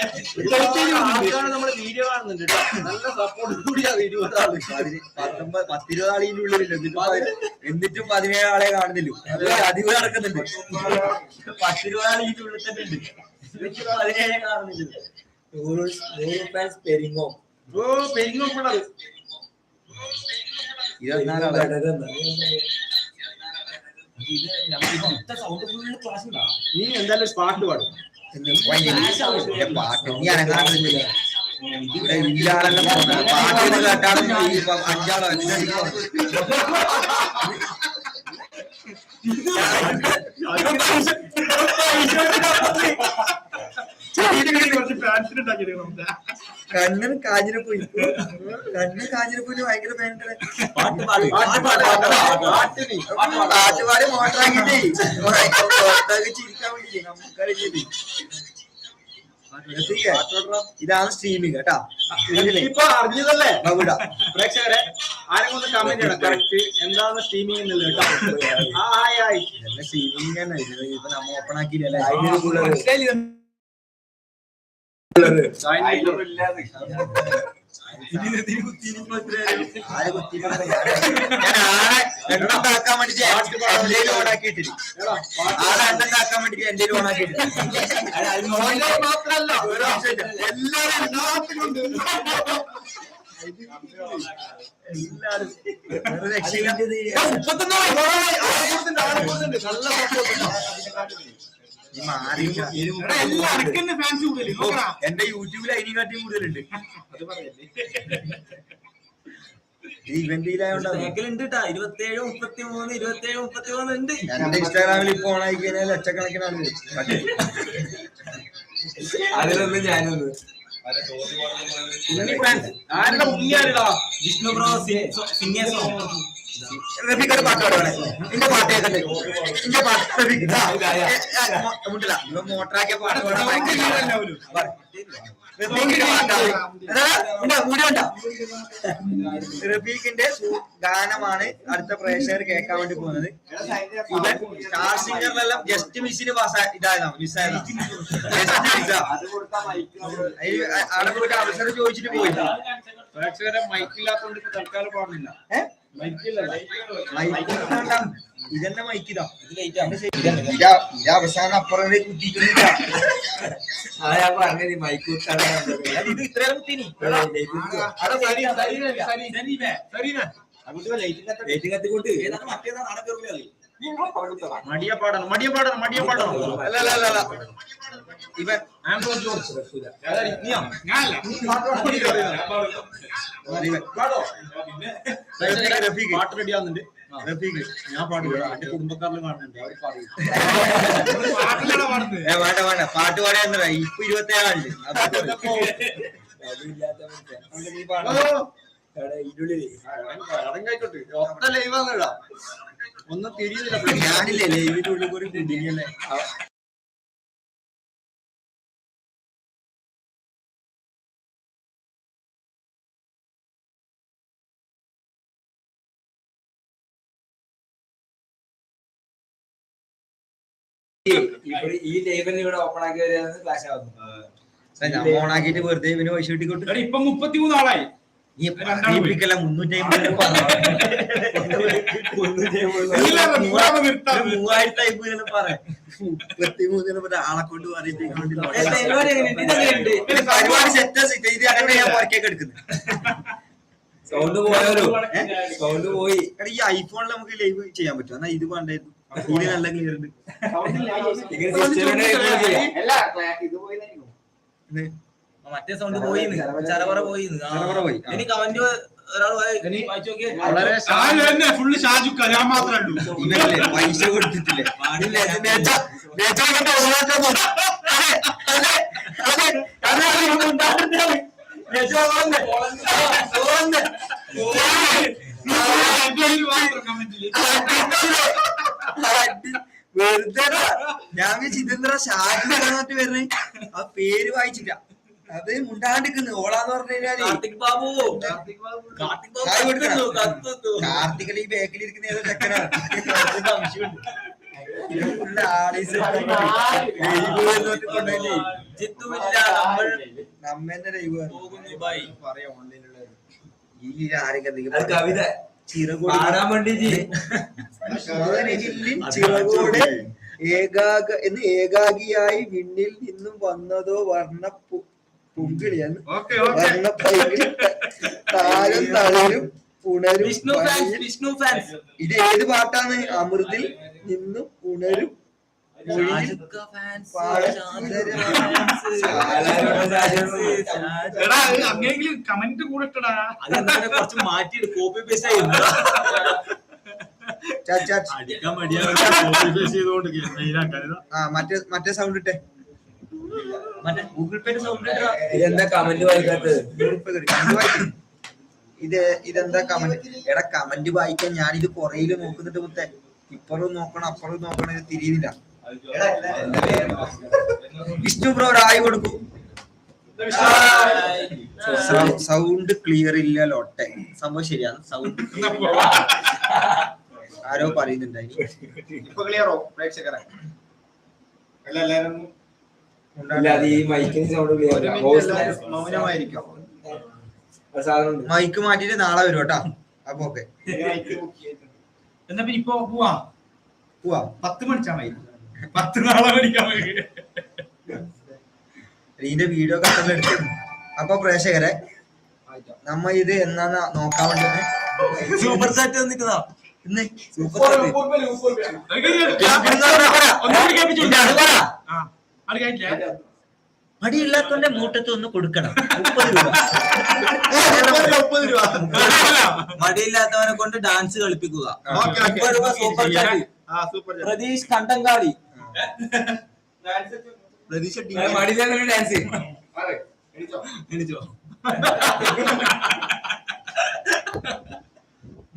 നമ്മള് വീഡിയോ കാണുന്നുണ്ട് ട്ടോ. നല്ല സപ്പോർട്ട് കൂടിയാ വീഡിയോ 10-20 ആളിന്റെ ഉള്ളിലില്ല എന്നിട്ടും 17 ആളെ കാണുന്നില്ല അധികം നടക്കുന്നുണ്ട് 10-20 ആളിന്റെ ഉള്ളിൽ തന്നെ ഉണ്ട് എന്നിട്ടും 17 കാണുന്നില്ല. പെരിങ്ങോ ഓ പെരിങ്ങോ പിള്ളേർ 24 ആളെ നീ എന്തായാലും പാട്ട് പാടും പാട്ട് നീ അനങ്ങാണ്ടില്ല ഇവിടെ ഇല്ലാളെല്ലാം പാട്ട് കേട്ടാലും 5 ആളോ കണ്ണൻ കാഞ്ഞിരപ്പോയി ഭയങ്കര പാട്ട് പാടി മോട്ടറാക്കിട്ടേ ചിരിക്കാൻ വേണ്ടി നമുക്ക് ഇതാണ് സ്ട്രീമിങ് കേട്ടാ. ഇപ്പൊ അറിഞ്ഞതല്ലേ പ്രേക്ഷകരെ ആരെങ്കിലും ഒന്ന് കമന്റ് ചെയ്യണം കറക്റ്റ് എന്താണ് സ്ട്രീമിംഗ് എന്നുള്ളത് കേട്ടോ. സ്ട്രീമിങ് തന്നെ ഇപ്പൊ നമ്മ ഓപ്പൺ ആക്കിയില്ലല്ലേ എണ്ണാക്കാൻ വേണ്ടിട്ട് എന്റെ ഓണാക്കിയിട്ടില്ല എണ്ണാക്കാൻ വേണ്ടിട്ട് എന്റെ ഓണാക്കിയിട്ടില്ല മാത്രല്ല എല്ലാരും രക്ഷയില്ല. എന്റെ യൂട്യൂബിൽ അതിനെക്കാട്ടിയും കൂടുതലുണ്ട്. ഇവന്റിലായോണ്ട് 27, 33, 27, 33 ഉണ്ട്. എന്റെ ഇൻസ്റ്റാഗ്രാമിൽ ഇപ്പൊ ഓണായി കഴിഞ്ഞാൽ ലക്ഷക്കണക്കിന് ആളുകൾ. അതിലൊന്നും ഞാനൊന്ന് ആരുടെ മുങ്ങിയാലിടാ വിഷ്ണു ബ്രോ സിംഗേഴ്സോ റഫീഖ് പാട്ട് പാടുവാണ്. എന്റെ പാട്ട് കേൾക്കണ്ടേ? എന്റെ പാട്ട് മോട്ടറാക്കിയ പാട്ട് പാടാൻ റഫീഖിന്റെ ഗാനമാണ് അടുത്ത പ്രേക്ഷകർ കേൾക്കാൻ വേണ്ടി പോകുന്നത്. ഇവൻ സ്റ്റാർ സിംഗറിലെല്ലാം ജസ്റ്റ് മിസ്സിന് മിസ്സായതാണ്. അവിടെ പോയിട്ട് അവസരം ചോദിച്ചിട്ട് പോയി. പ്രേക്ഷകരെ മൈക്കില്ലാത്തോണ്ട് തൽക്കാലം പാടുന്നില്ല. ഇതെന്നെ മൈക്കിതാ അവസാനം അപ്പുറം കുത്തിയിട്ടൊന്നുമില്ല. അതാ ഞാൻ പറഞ്ഞത് മൈക്ക് ഇത് ഇത്രയും കുത്തിനി കത്തിക്കൊണ്ട് മടിയ പാടണം അല്ല ഇവൻ പാട്ട് റെഡി ആവുന്നുണ്ട്. റഫീഖ് ഞാൻ പാടില്ല, എന്റെ കുടുംബക്കാരിലും കാണുന്നുണ്ട്, അവർ പറയും വേണ്ട പാട്ട് പാടാൻ ഇപ്പൊ 27 ആളുണ്ട്. ഒത്ത ലൈവാന്നില്ല ഒന്നും തിരിയുന്നില്ല. ഞാനില്ലേ ലൈവിന്റെ ഉള്ളിൽ ഒരു കുടിയല്ലേ. ഈ ലൈവിൽ ഇവിടെ ഓപ്പൺ ആക്കി വരികയാണ് ക്ലാഷ് ആവുന്നു. ഞാൻ ഓണാക്കിട്ട് വെറുതെ ഇവന് പൈസ കിട്ടിക്കൊണ്ടു. ഇപ്പൊ 33 ആളായി. 350 ആളെ കൊണ്ട് സൗണ്ട് പോയാലോ സൗണ്ട് പോയി. ഈ ഐഫോണിൽ നമുക്ക് ലൈവ് ചെയ്യാൻ പറ്റും. എന്നാ ഇത് വേണ്ടായിരുന്നു. ഇതിന് നല്ല ക്ലിയർ ഉണ്ട്. മറ്റേ സൗണ്ട് പോയി ചരവറ പോയി. ഇനി കമന്റ് ഒരാൾ വളരെ ഫുള്ള് ഷാജുക്ക ഞാൻ മാത്രമേ ഉള്ളൂ. ഇവരല്ലേ പൈസ കൊടുത്തിട്ടില്ലേ? വെറുതെ ഞാൻ ചിതേന്ദ്ര ഷാജി വരുന്നേ ആ പേര് വായിച്ചില്ല. അത് മുണ്ടാണ്ടിക്കുന്നു ഓളാന്ന് പറഞ്ഞു കഴിഞ്ഞാല് കാർത്തിക് ഈ ബാക്കിലിരിക്കുന്ന ഏതോ ചെക്കനാണ്. ജിത്തുവില്ല നമ്മൾ നമ്മന്റെ ലൈവ് പോകുന്നു ബൈ. പറയാ ഓൺലൈനിലുള്ള ഈ ആരെങ്കിലും അത് കവിത ചിറകോട് പാടാൻ വേണ്ടി ചിറകോട് ഏകാഗിയായി വിണ്ണിൽ നിന്നും വന്നതോ വർണ്ണ പുങ്കിളിയാണ് ഓക്കെ വർണ്ണ പൈകിളി താരം തളരും ഉണരും വിഷ്ണു ഫാൻസ് വിഷ്ണു ഫാൻസ് ഇത് ഏത് പാട്ടാണ്? അമൃതിൽ നിന്നും ഉണരും മൊഴിയിൽ എടാ അങ്ങനെയെങ്കിലും കമന്റ് കൂടെ ഇട്ടടാ. അതെന്താ കുറച്ച് മാറ്റിയിട്ട് കോപ്പി പേസ്റ്റ് ചെയ്യുന്നു അടിക്കാൻ മറ്റേ സൗണ്ട് ഇട്ടെ, മറ്റേ ഗൂഗിൾ പേ സൗണ്ട് ഇതെന്താ കമന്റ് വായിക്കാത്തത്? ഇതെന്താ കമന്റ്? എടാ കമന്റ് വായിക്കാൻ ഞാനിത് കൊറേയില് നോക്കുന്നുണ്ട് മുത്തേ. ഇപ്പറും നോക്കണം അപ്പുറം നോക്കണം, ഇത് തിരിയുന്നില്ല. വിഷ്ണു ബ്രോ റായി കൊടുക്കൂ. സൗണ്ട് ക്ലിയർ ഇല്ല ലോട്ടെ. സംഭവം ശരിയാണ്, സൗണ്ട് ആരോ പറയുന്നുണ്ടായി. ഇപ്പൊ ക്ലിയറോ പ്രേക്ഷകരെ? എല്ലാരും ഈ മൈക്കിന് സൗണ്ട് മൗനമായിരിക്കും. മൈക്ക് മാറ്റിട്ട് നാളെ വരും കേട്ടാ. അപ്പൊ ഓക്കെ എന്നാ പിന്നെ ഇപ്പൊ പോവാ പോവാ. 10 മണിച്ചാ മതി. 10 നാളെ പഠിക്കാൻ ഇതിന്റെ വീഡിയോ കണ്ടെടുത്തു. അപ്പൊ പ്രേക്ഷകരെ നമ്മ ഇത് എന്നാന്ന് നോക്കാൻ വേണ്ടി സൂപ്പർ സെറ്റ് വന്നിട്ടുണ്ടോ? ഇന്ന് സൂപ്പർ മടിയില്ലാത്തവന്റെ മൂട്ടത്ത് ഒന്ന് കൊടുക്കണം. 30 രൂപ. മടിയില്ലാത്തവനെ കൊണ്ട് ഡാൻസ് കളിപ്പിക്കുക. Okay, okay. 30 രൂപ super chat. Super. Pratheesh Kandankali. പ്രതീക്ഷ മടിയില്ലാത്ത ഡാൻസ്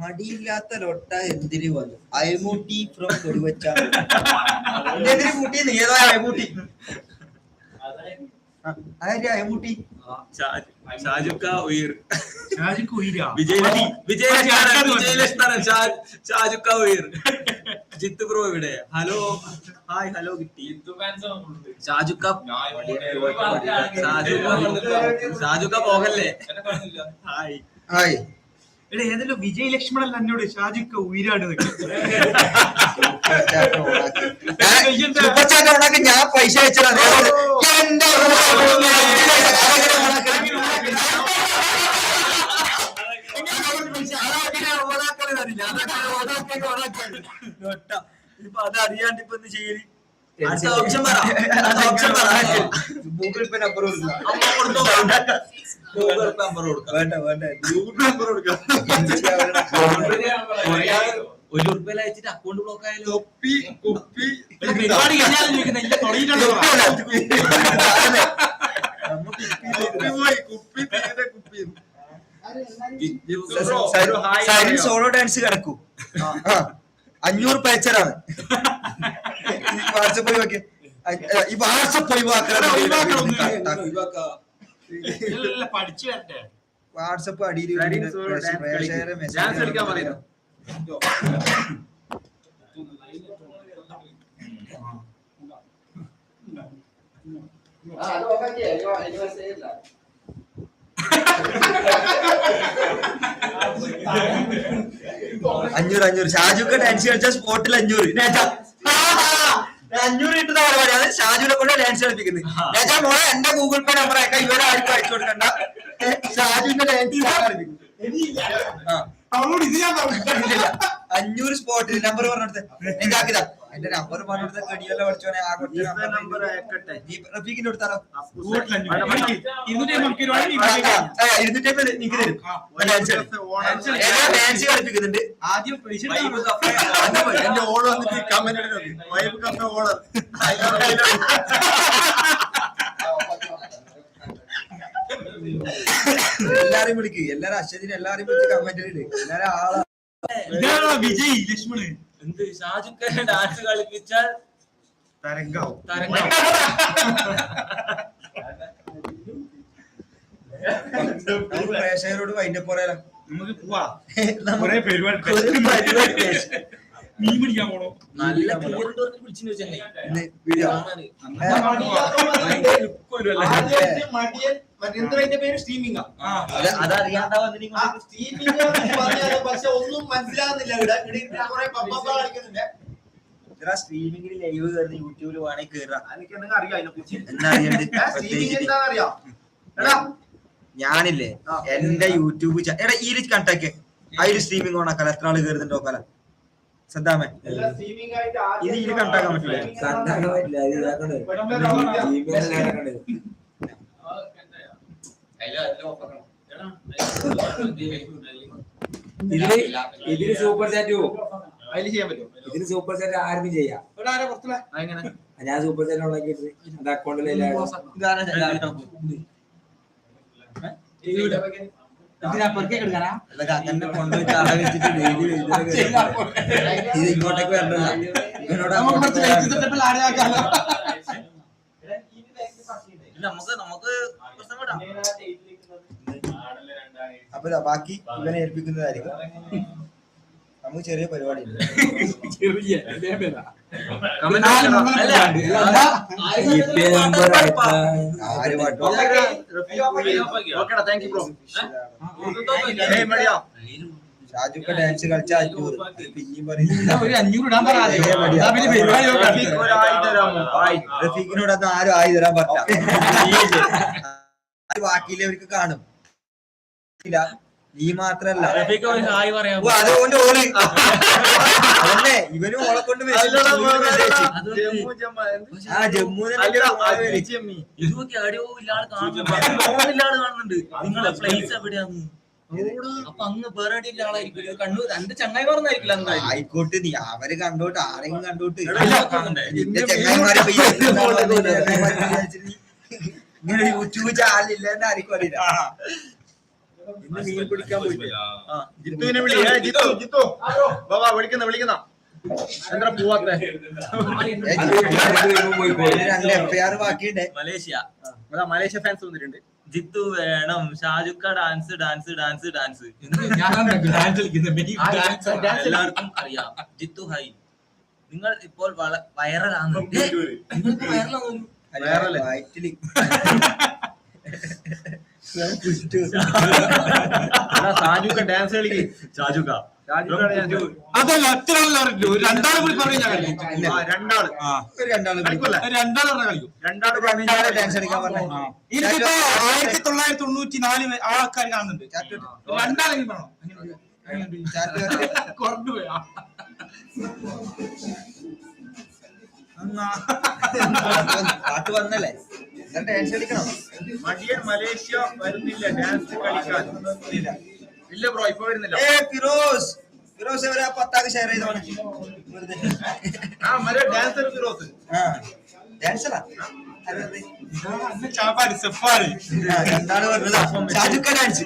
മടിയില്ലാത്ത ലൊട്ട എന്തിന് വന്നു? അയമുട്ടി ഫ്രം കൊടുവച്ചാൽ കൂട്ടി ഏതോ അയമുട്ടി. ആര് അയമുട്ടി? ഷാജുക്ക ഉയർ വിജയലക്ഷ്മി വിജയലക്ഷ്മി ഷാജുക്ക ഉയർ. ജിത്തു ബ്രോ ഇവിടെ. ഹലോ ഹായ് ഹലോ കിട്ടി. ഷാജുക്ക ഷാജുക്ക പോകല്ലേ? Hi hi. എടാ ഏതെല്ലോ വിജയ് ലക്ഷ്മണൻ എന്നോട് ഷാജിക്ക ഉയരാണ് സൂപ്പർ ചാറ്റ് ഓണാക്കി ഞാൻ പൈസ അയച്ചതാ. ഇപ്പൊ അത് അറിയാണ്ട് ഇപ്പൊ എന്ത് ചെയ്യല്? ഗൂഗിൾ പേ നമ്പർ വേണ്ട വേണ്ട ഗൂഗിൾ പേ നമ്പർ കൊടുക്കാം. 1 ഉറുപ്പിക അയച്ചിട്ട് അക്കൗണ്ട് ബ്ലോക്ക് ആയാലും കുപ്പി കുപ്പി പരിപാടി കഴിഞ്ഞാലും ചോദിക്കുന്ന ഇല്ല തുടങ്ങിയിട്ടുണ്ടോ? കുപ്പി തീരെ കുപ്പി. സൈലന്റ് സോളോ ഡാൻസ് കിടക്കൂ. 500 പേച്ചറാണ്. വാട്സപ്പ് ഒഴിവാക്കി. ഈ വാട്സപ്പ് പഠിച്ചു വരട്ടെ. വാട്സപ്പ് അടിയിൽ ഡാൻസ് കളിക്കാൻ പറയുന്നു. അഞ്ഞൂറ് ഷാജുക്ക് ഡാൻസ് കളിച്ച സ്പോട്ടിൽ 500. 500 കിട്ടുന്ന പരിപാടിയാണ് ഷാജുവിനെ കൊണ്ട് ഡാൻസ് കളിപ്പിക്കുന്നത്. ഞാൻ മോളെ എന്റെ ഗൂഗിൾ പേ നമ്പർ അയക്കാം, ഇവിടെ ആർക്കും അയച്ചു കൊടുക്കണ്ട. ഷാജുവിന്റെ ഡാൻസ് കളിപ്പിക്കുന്നു. 500 സ്പോട്ടിൽ നമ്പർ പറഞ്ഞെടുത്ത് എനിക്കാക്കിതാ. എന്റെ നമ്പർ പറഞ്ഞെടുത്ത കടിയല്ല പഠിച്ചോനെ. ആ നമ്പർ അയക്കട്ടെ. റഫീഖിന്റെ കൊടുത്താലോ? 250 നിനക്ക് തരും. ഡാൻസ് കളിപ്പിക്കുന്നുണ്ട്. ആദ്യം എന്റെ ഓർഡർ വന്നിട്ട് കമന്റ് ഇടുന്നത് വൈബ് കഫേ ഓർഡർ. എല്ലാരെയും വിളിക്ക്. എല്ലാരും അശ്വതിന് എല്ലാരെയും വിളിച്ച് കമന്റ് ഇട്. എല്ലാരും ആളാ. വിജയ് ലക്ഷ്മണൻ എന്ത് ഷാജുക്ക ഡാൻസ് കളിപ്പിച്ചാൽ തരംഗാവും. പ്രേക്ഷകരോട് വൈൻഡപ്പ് പറയാലോ. നമുക്ക് പോവാ. നമ്മ- കുറെ പരിപാടി ഒരു പരിപാടി മീൻ പിടിക്കാൻ പോണോ നല്ല ക്ലിയർ വിളിച്ചു വെച്ചാൽ വീഡിയോ സ്ട്രീമിംഗ് അതറിയാണ്ടാ വന്നിട്ട് പക്ഷെ ഒന്നും മനസ്സിലാകുന്നില്ല. ഇവിടെ കളിക്കുന്നുണ്ട്. സ്ട്രീമിംഗിൽ ലൈവ് കയറുന്ന യൂട്യൂബിൽ വേണമെങ്കിൽ കേറാം. എനിക്ക് എന്തെങ്കിലും അറിയാം അതിനെ കുറിച്ച്. എന്നാ അറിയണ്ട് എന്താ അറിയാം എടാ ഞാനില്ലേ എന്റെ യൂട്യൂബ് എടാ ഈ കണക്ടാക്കിയ അതിൽ സ്ട്രീമിംഗ് ഓണാക്കാല എത്ര ആള് കയറുന്നുണ്ട് നോക്കാല സദ്ദാമേ സ്ട്രീമിംഗ് ആയിട്ട് ഇത് ഇതിൽ കണക്ടാക്കാൻ പറ്റില്ല. ഇതിന് സൂപ്പർ ചാറ്റ് അതിൽ ചെയ്യാൻ പറ്റുമോ? ഇതിന് സൂപ്പർ ചാറ്റ് ആർക്കും ചെയ്യാം. എങ്ങനെ ഞാൻ സൂപ്പർ ചാറ്റ് ഉണ്ടാക്കിയിട്ട് അത് അക്കൗണ്ടിൽ അങ്ങനെ കൊണ്ടുപോയിട്ട് ആളെ വെച്ചിട്ട് ഡെയിലി ഇത് ഇങ്ങോട്ടേക്ക് വരണ്ടല്ല ഇവനോട് അപ്പൊ ബാക്കി ഇവനെ ഏൽപ്പിക്കുന്നതായിരിക്കും. നമുക്ക് ചെറിയ പരിപാടി ആര് പാട്ടോ ഷാജുക്ക ഡാൻസ് കളിച്ച 500 പിന്നെയും റഫീഖിനോട് അത് ആരും ആയി തരാൻ പറ്റില്ല. ബാക്കിയുള്ളവർക്ക് കാണും. നീ മാത്രല്ല അതുകൊണ്ട് ഓള് അതന്നെ ഇവനും ഓളെ കൊണ്ട് ജമ്മു ഇതൊക്കെ എവിടെയോ ഇല്ലാതെ കാണുന്നുണ്ട്. നിങ്ങളെ പ്ലേസ് എവിടെയാന്ന് അപ്പൊ അങ്ങ് വേറെ ഇല്ല ആളായിരിക്കും. കണ്ണൂർ എന്റെ ചങ്ങായി പറഞ്ഞായിരിക്കില്ല. ആയിക്കോട്ട് നീ അവര് കണ്ടോട്ട് ആരെങ്കിലും കണ്ടോട്ട് ചങ്ങായിമാരെ ഇങ്ങനെ യൂട്യൂബ് ചാനലില്ല എന്ന് ആർക്കും അറിയില്ല. ഇന്ന് മീൻ പിടിക്കാൻ പോയിട്ട് ജിത്തുവിനെ വിളിക്കുന്ന എന്താ പോവാത്ത 2 FIR ബാക്കിയുണ്ട്. മലേഷ്യ ഫാൻസ് വന്നിട്ടുണ്ട്. ജിത്തു വേണം, ഷാജുക്ക ഡാൻസ് ഡാൻസ് ഡാൻസ് ഡാൻസ് എല്ലാവർക്കും അറിയാം. ജിത്തു ഹൈ നിങ്ങൾ ഇപ്പോൾ വൈറലാണ്. നിങ്ങൾക്ക് വൈറലാണോ? വയറ്റില് സാജുക്ക ഡാൻസ് കളിക്കും. അതല്ല എത്ര രണ്ടാളും കൂടി പറഞ്ഞു. രണ്ടാള് ഡാൻസ് കളിക്കാൻ പറഞ്ഞു. 1994 ആൾക്കാർ കാണുന്നുണ്ട്. രണ്ടാളെങ്കിലും പറഞ്ഞോ കൊണ്ടുപോയാ പാട്ട് വന്നല്ലേ ഡാൻസ് കളിക്കണം. മടിയൻ മലേഷ്യ വരുന്നില്ല ഡാൻസ് കളിക്കാൻ. ഇല്ല ബ്രോ ഇപ്പൊ വരുന്നില്ല. ഫിറോസ് അവരെ 10 ഷെയർ ചെയ്തോളെ ഡാൻസർ ഫിറോസ് ഡാൻസറാ ചാപ്പാട് സെഫാരി രണ്ടാള് പറഞ്ഞതാ. ഷാജുക്ക ഡാൻസ്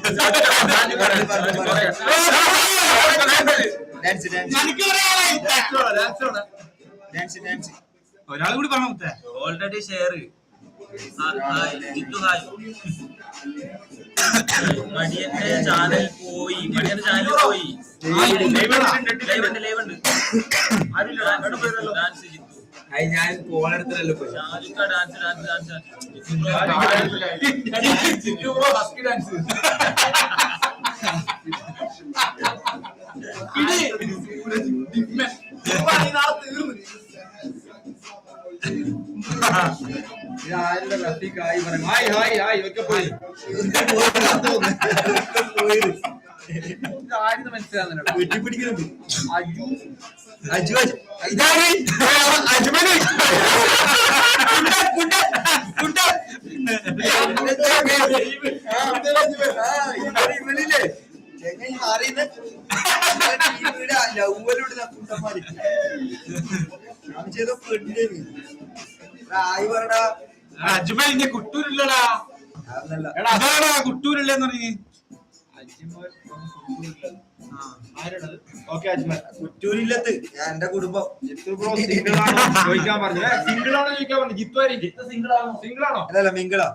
ഡാൻസ് ഒരാൾ കൂടി പറഞ്ഞു മുത്തേ. Already share Jithu hi. മടിയന്റെ ചാനൽ പോയി. ലൈവ് ഉണ്ട്. ഡാൻസ് ജിത്തു. ഞാൻ കോളെടുത്തല്ലോ പോയി. ഷാജുക്ക ഡാൻസ് ഡാൻസ് ഡാൻസ് ഡാൻസ്. മനസ്സിലാകുന്നുണ്ട്. വെട്ടിപ്പിടിക്കുന്നുണ്ട്. അജ്മലിന്റെ കുട്ടൂരില്ലടാ. അതാടാ കുട്ടൂരില്ലെന്ന് പറഞ്ഞു. കുറ്റൂരില്ലത്ത് ഞാൻ എന്റെ കുടുംബം ചോദിക്കാൻ പറഞ്ഞു. സിംഗിളാണോ ചോദിക്കാൻ പറഞ്ഞു. ജിത്തു സിംഗിളാണോ? അല്ലല്ല മിങ്കിളാ.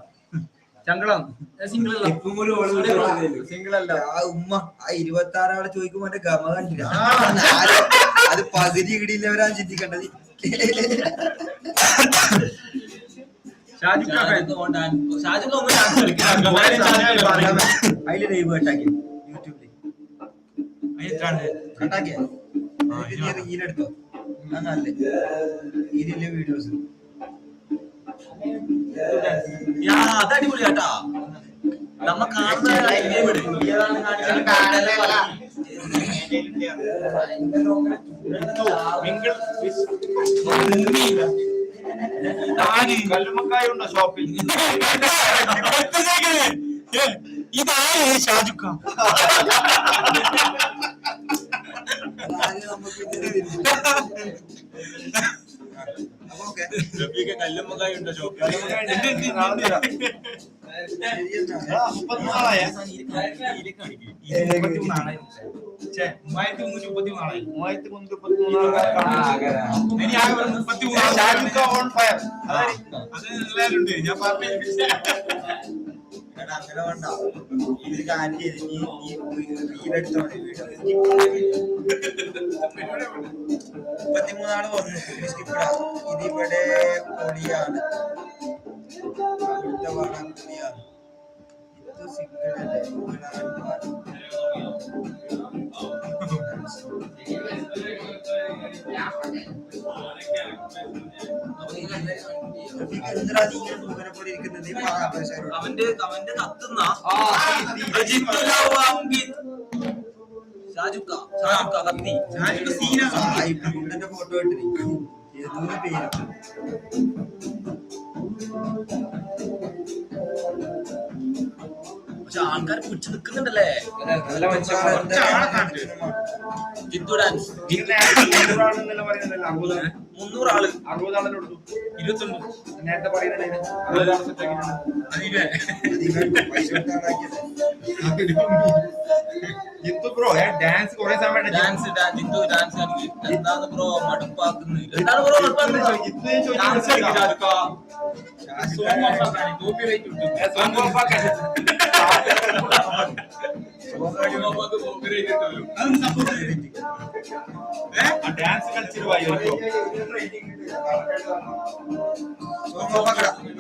ചങ്കളം സിംഗിൾ അല്ല ഇപ്പം പോലും ഓള് വിളിച്ചു കൊടുക്കുന്നില്ല. സിംഗിൾ അല്ല. ആ ഉമ്മ ആ 26 ആളെ ചോദിക്കുമ്പോ എന്റെ ഗമ കണ്ടില്ല. അത് പകുതി ഇടിയില്ലവരാണ് ചിന്തിക്കേണ്ടത്. അതില് ലൈവ് കട്ടാക്കി യൂട്യൂബില് കട്ടാക്കിയ റീലെടുത്തോ നല്ല ഇതിലെ വീഡിയോസ് അതടിപൊളി കേട്ടാ. നമ്മ കാണുന്ന കല്ലുമ്മക്കായുണ്ടോ ഷോപ്പിൽ? ഇതാരേ ഷാജുക്ക? കല്ലുമ്മക്കായുണ്ടോ ഷോപ്പിൽ? 33 ഞാൻ പറഞ്ഞു. അങ്ങനെ വേണ്ട ഇത് കാര്യം റീലെടുത്തോ 33 ആള് വന്നു. ഇതിവിടെ പൊളിയാണ്. അവിടുത്തെ പറയാൻ പൊളിയാണ്. ഇത് സിംഗിളല്ലേ അവന്റെ കത്തുന്ന ഷാജുക്ക കത്തി ഫോട്ടോ ഇട്ടിരിക്കും. ഏതൊരു പേര് പക്ഷെ ആൾക്കാർ പിടിച്ചു നിൽക്കുന്നുണ്ടല്ലേ. നല്ല മനുഷ്യന്മാർ. ജിത്തു ഡാൻസ് 300 ആള് 60 ആളെ ഉള്ളൂ. 29 നേരത്തെ പറയുന്നുണ്ട് 60 ആളെ സെറ്റ് ആക്കിയിട്ടുണ്ട്. ജിത്തു ബ്രോ ഡാൻസ് കുറെ സമയം ഡാൻസ് ജിത്തു ഡാൻസ് എന്താണ് ബ്രോ മടുപ്പാക്കുന്നത്? എന്താണ് ബ്രോ മടുപ്പാക്കുന്നത്? ഡാൻസ് കളിക്കുക. കോപ്പിറൈറ്റ് ഉണ്ട്. ഡാൻസ് കളിച്ചിട്ട്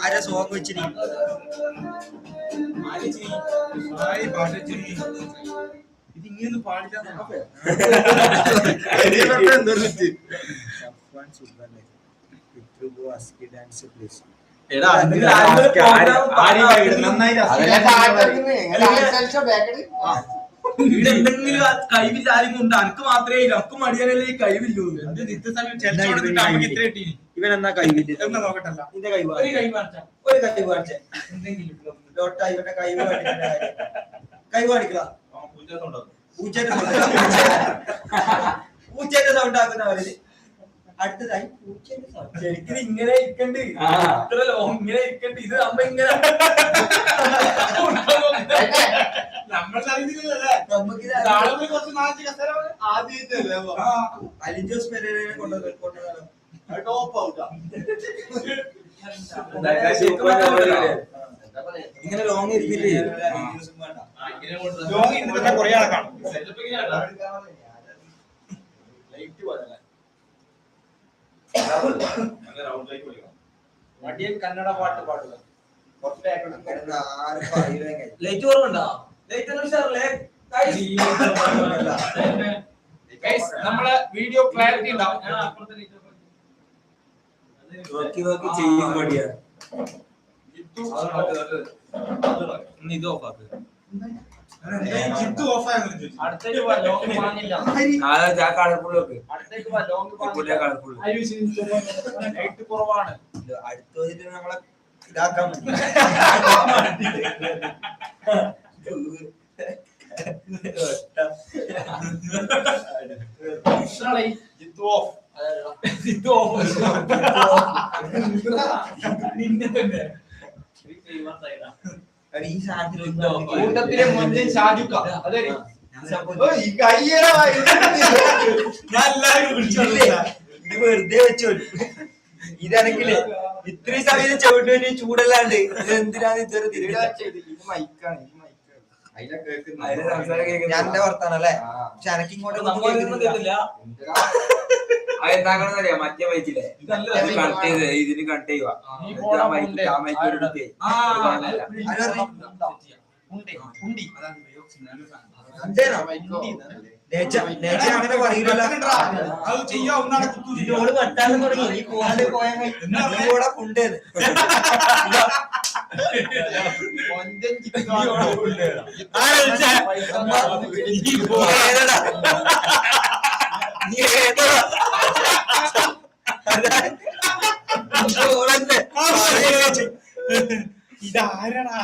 ആരാ സോങ് വെച്ചിരി ഇതിങ്ങനെ പാടില്ല. എടാ എന്തെങ്കിലും കഴിവില്ല ആരും കൊണ്ട് അനക്ക് മാത്രമേ അനക്ക് മടിയാനല്ലേ ഈ കഴിവില്ലൂ. ഇവൻ എന്നാ കഴിവില്ല എന്നാ നോക്കട്ടല്ല. നിന്റെ കഴിവ് ഒരു കഴിവ് കാണിച്ച എന്തെങ്കിലും ഇവന്റെ കഴിവ് കാണിക്കുന്ന കാര്യം കഴിവ് കാണിക്കുക. പൂച്ചേന്റെ സൗണ്ട് ആക്കുന്നവര് അടുത്തതായി പൂച്ചേന്റെ സൗണ്ട് ശരിക്കും ഇങ്ങനെ ഇരിക്കണ്ട്. ഇത്ര ലോങ് ഇങ്ങനെ ഇരിക്കണ്ട്. ഇത് നമ്മ ഇങ്ങനെ അലിജോസ് പെരേരയെ കൊണ്ടുവന്നാലോ ഇങ്ങനെ ലോങ് ഇരിക്കില്ലേ? കുറെ ആളെ കാണും. മടിയൻ കന്നഡ പാട്ട് പാടുക. ലൈറ്റ് കുറവുണ്ടോ? ലൈറ്റ് ഉഷാറല്ലേ? നമ്മളെ വീഡിയോ ക്ലാരിറ്റി ഉണ്ടാവും. നോക്കി ചെയ്യും മടിയാ. ഇത് ഓഫ് ആക്ക്. ജിത്തു ഓഫായെന്ന് ചോദിച്ചു. അടുത്തേക്ക് പോവാ, ലോങ് വാങ്ങില്ല. കളർഫുൾ വെക്ക്. അടുത്തേക്ക് പോവാ, ലോങ് വാങ്ങില്ല. കളർഫുൾ ലൈറ്റ് കുറവാണ്. അടുത്ത നമ്മളെ ഇതാക്കാൻ ജിത്തു ഓഫ്. ജിത്തു ഓഫ്. നിന്നെ തന്നെ ഈ സാധനത്തിൽ കൂട്ടത്തിലെ മുഞ്ചൻ ഷാജുക്ക. അതെ ഇത് വെറുതെ വെച്ചോ. ഇതാണെങ്കില് ഇത്രയും സമയം ചവിട്ടി ചൂടല്ലാണ്ട് എന്തിനാണ് ഇതുവരെ തിരികെ ഞാൻ എന്റെ വർത്താനല്ലേ പക്ഷെ എനിക്ക് ഇങ്ങോട്ട് അതെന്താക്കണമെന്നറിയാം മറ്റേ മൈക്കില്ലേ കട്ട് ചെയ്ത് ഇതിന് കട്ട് ചെയ്യുക അങ്ങനെ പറയൂല അത് ചെയ്യാവുന്നതാണ്. ഇതിനോട് വെട്ടാനും തുടങ്ങി ഈ പോകാണ്ട് പോയാൽ കൂടെ കൊണ്ടേന്ന് ഇതാരടാ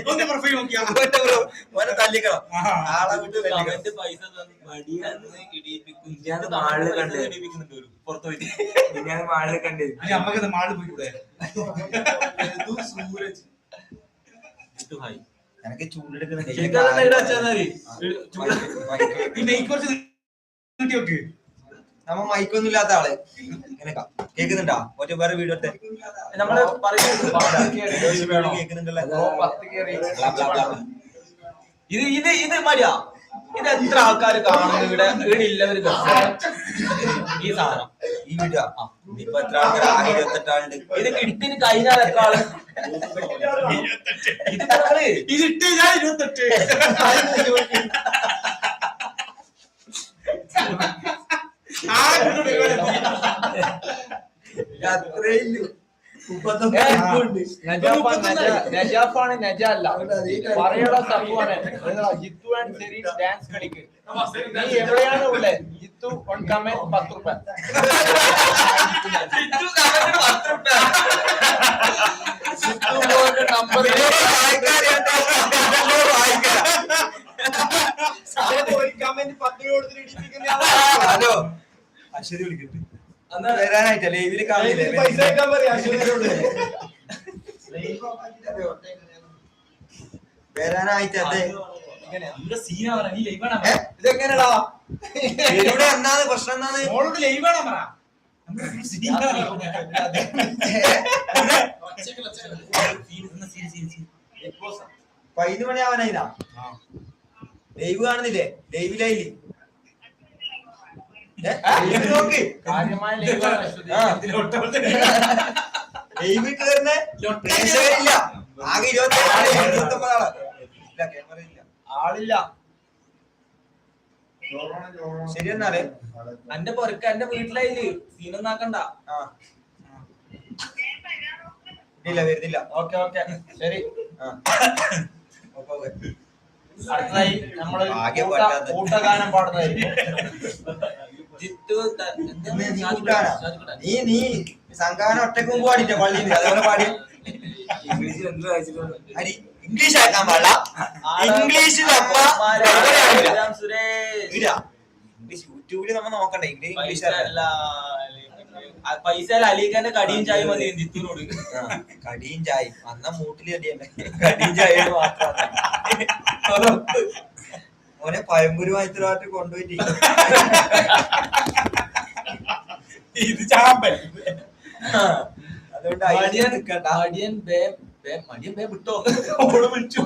ഒന്ന് പ്രൊഫൈൽ നോക്കിയാ തല്ലിക്കണം ആളെ വിട്ട് മാളില് കണ്ടത് പുറത്തു പോയിട്ട് ഞാൻ മാളില് കണ്ടത് നമ്മക്കത് മാളിൽ പോയി കൂടെ സൂരജ് എനിക്ക് ചൂടെടുക്കുന്നുണ്ട് കുറച്ച് നീട്ടി വെക്ക്. നമ്മ മൈക്കൊന്നും ഇല്ലാത്ത ആള് ഇങ്ങനെ കേക്കുന്നുണ്ടാ ഒറ്റ വേറെ വീഡിയോ എടുത്ത് നമ്മള് കേക്കുന്നുണ്ടല്ലോ ഇത് മതിയാ. ഇത് എത്ര ആൾക്കാർ കാണുന്നു ഇവിടെ ഇല്ലവര് ഈ സാധനം ഈ വീഡിയോ ഇപ്പൊ എത്ര ആൾക്കാർ 28 ആളുണ്ട് ഇത് കിട്ടിന് കഴിഞ്ഞാൽ എത്ര ആള് ഇതിട്ട് ഞാൻ 28 അത്രയില്ല നജാഫാണ് നജല്ല പറയടാ സഫുവാണ് ജിത്തു ആൻഡ് സെരീൻ ഡാൻസ് കളിക്ക് നീ എവിടെയാണ് ഉള്ളത് ജിത്തു ഓൺ കമന്റ് 10 രൂപ നമ്പർ ഹലോ അശ്വതി വിളിക്കുന്നു വരാനായിട്ടാ ലൈവില് കാണില്ലേ വരാനായിട്ട് അതെ ഇതെങ്ങനെടാ ഇവിടെ എന്നാണ് പ്രശ്നം എന്നാണ് മോളോട് ലൈവ് വേണം പറ 11 മണിയാവാനായിതാ ലൈവ് കാണുന്നില്ലേ ലൈവിലായില്ലേ നോക്ക് ലൈവ് കേറുന്ന ഇല്ല ആകെ 29 ആള് ഇല്ല ക്യാമറ ഇല്ല ആളില്ല ശരി എന്നാലേ എന്റെ പൊറക്ക എന്റെ വീട്ടിലായില്ലേ സീനൊന്നാക്കണ്ട ഇല്ല വരുന്നില്ല ഓക്കെ ഓക്കെ ശരി ഓക്കെ അടുത്തതായി നമ്മള് ആകെ പറ്റാത്ത കൂട്ടഗാനം പാടുന്നതായിരിക്കും നീ സംഘാനം ഒറ്റക്കും പാടില്ല പള്ളിയിൽ അതേപോലെ പാടി ഇംഗ്ലീഷ് ആക്കാൻ പാടില്ല ഇംഗ്ലീഷിൽ യൂട്യൂബില് നമ്മ നോക്കണ്ടേ ഇംഗ്ലീഷ് പൈസ അലീഖാന്റെ കടിയും ചായ മതി ജിത്തുനോട് കടിയും ചായയും അന്ന മൂട്ടില് കടിയല്ലേ കടിയും ചായ മാത്രം ഓനെ പഴമ്പുരുമായിട്ട് കൊണ്ടുപോയിട്ട് ഇത് ചാമ്പൻ അതുകൊണ്ട് മടിയൻ ബേ വിട്ടോ ഓള് വിളിച്ചു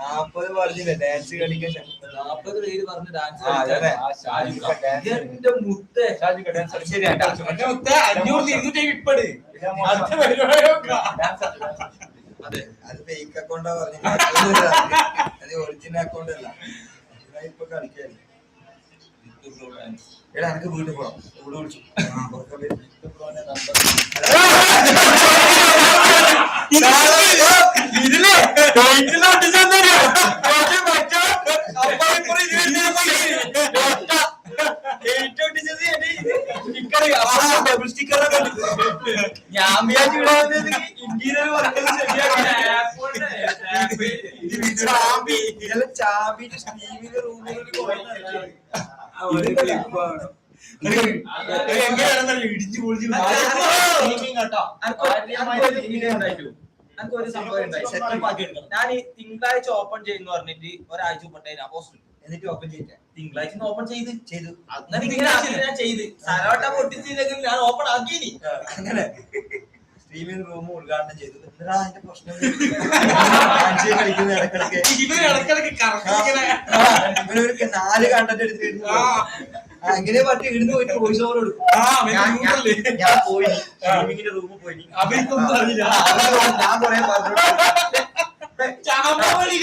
40 പറഞ്ഞില്ലേ ഡാൻസ് കളിക്കാൻ 40 പേര് പറഞ്ഞ് ഡാൻസ് എന്റെ മുത്തേ ശരിയാട്ടാ 500 ഇപ്പട് അടുത്ത പരിപാടി അതെ അത് ഫേക്ക് അക്കൗണ്ടാ പറഞ്ഞു അത് ഒറിജിനൽ അക്കൗണ്ട് അല്ല ഇപ്പൊ കളിക്കാൻ എടാ എനിക്ക് വീട്ടിൽ പോണം ഇവിടെ വിളിച്ചു ഇതില് ഞാൻ ഇന്ത്യയിലെ വർക്ക് ചാമ്പിന്റെ സ്റ്റീവിന്റെ റൂമിൽ ഇടിച്ചു പൊളിച്ചു എനിക്ക് ഒരു സംഭവം ഉണ്ടായി. സെറ്റപ്പ് ആക്കി എടുക്കണം. ഞാൻ ഈ തിങ്കളാഴ്ച ഓപ്പൺ ചെയ്യുന്ന പറഞ്ഞിട്ട് ഒരാഴ്ച മുട്ടേ ഞാൻ പോസ്റ്റ് എന്നിട്ട് ഓപ്പൺ ചെയ്തിട്ട് തിങ്കളാഴ്ച ഓപ്പൺ ചെയ്തു. അങ്ങനെ അങ്ങനെ ഞാൻ ചെയ്ത് സാരവട്ട പൊട്ടിച്ചില്ലെങ്കിൽ ഞാൻ ഓപ്പൺ ആക്കിയിനി. അങ്ങനെ സ്ട്രീമിംഗ് റൂം ഉദ്ഘാടനം ചെയ്തു. എന്താ അതിന്റെ പ്രശ്നം? കളിക്കുന്ന ഇടക്കിടക്ക് ഇവര് ഇടയ്ക്കിടയ്ക്ക് കറക്കിങ്ങനെ. ഇവരൊരു 4 കണ്ടന്റ് എടുത്തിരുന്നു. അങ്ങനെ പറ്റി ഇടുന്ന് പോയിട്ട് വോയിസ് ഓവർ കൊടുക്കും. ഞാൻ പോയി സ്ട്രീമിങ്ങിന്റെ റൂമിൽ പോയി. അവർക്കൊന്നും അറിയില്ല. ഞാൻ കുറെ പറഞ്ഞു ചാമ്പി പോയി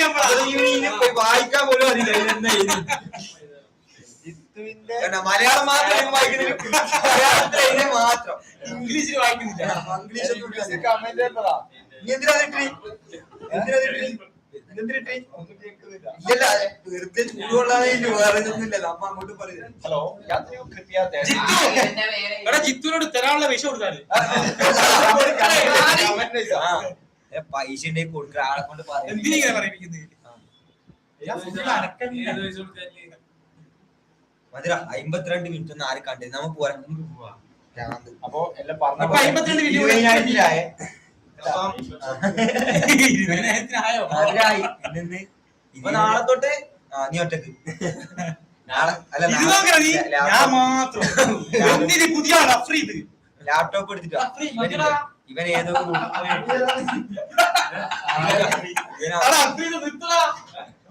വായിക്കാൻ പോലും അറിയില്ല. എന്താ മലയാളം മാത്രം വായിക്കുന്നില്ല, മലയാളത്തിലെ മാത്രം ഇംഗ്ലീഷിൽ വായിക്കുന്നില്ല. ഇംഗ്ലീഷ് ഇല്ലല്ല, വെറുതെ ചൂടുകൊള്ളാതെ വേറെ ഒന്നുമില്ല. നമ്മ അങ്ങോട്ട് പറയുന്നത് ഹലോ എടാ ജിത്തുനോട് തരാനുള്ള വിഷ കൊടുക്കാറ്. പൈസ ഉണ്ടെങ്കിൽ കൊടുക്കുക, ആളെ കൊണ്ട് പറയാം. എന്തിനാ പറയിപ്പിക്കുന്നത്? മധുര 52 മിനിറ്റ് ഒന്നും ആരും കണ്ടില്ല. നമ്മ പോരാ. അപ്പൊ എല്ലാം പറഞ്ഞു. അപ്പൊ 52 വീഡിയോ 20,000 ആയോ? മധുരായി നിന്ന് അപ്പൊ നാളെ തൊട്ട് നീ ഒറ്റക്ക് നാളെ അല്ല ഇത് നോക്കണ നീ, ഞാൻ മാത്രം. എന്തിന് പുതിയ ആളാ അഫ്രീദ്? ലാപ്ടോപ്പ് എടുത്തിട്ടോ ഇവൻ ഏതോ അടാ അഫ്രീദ് നിർത്തടാ.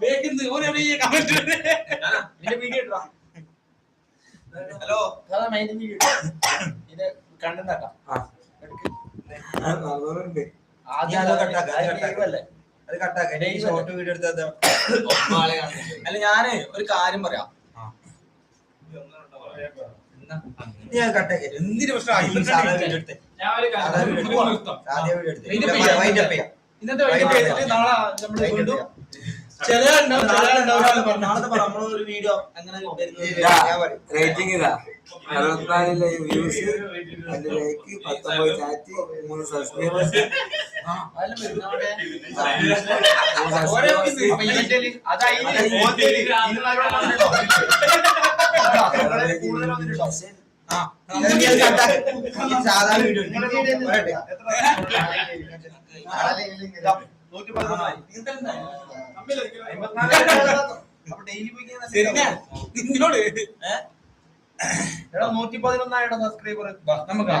വേഗം ഓരോ കമന്റ് വീഡിയോ ഇട്ടാ. ഹലോ ഇത് കണ്ടെന്നാക്കാം. അത് കട്ടാക്ക. ഷോർട്ട് വീഡിയോ എടുത്താ അല്ല ഞാന് ഒരു കാര്യം പറയാം. ഞാൻ കട്ടാക്കി. എന്തിന് പ്രശ്നം? സാധാ വീഡിയോ എടുത്തേ. സാധാ വീഡിയോ എടുത്തേ. ഇന്നത്തെ വൈകിട്ട് നാളെ നമ്മള് വീണ്ടും നമ്മളൊരു വീഡിയോ അങ്ങനെ റേറ്റിംഗ് ഇതാ 64 വ്യൂസ്, 2 ലൈക്ക്, 19 ചാറ്റ്, 3 സബ്സ്ക്രൈബേഴ്സ്. സാധാ വീഡിയോ നിന്നോട് 111 സബ്സ്ക്രൈബർ നമുക്ക്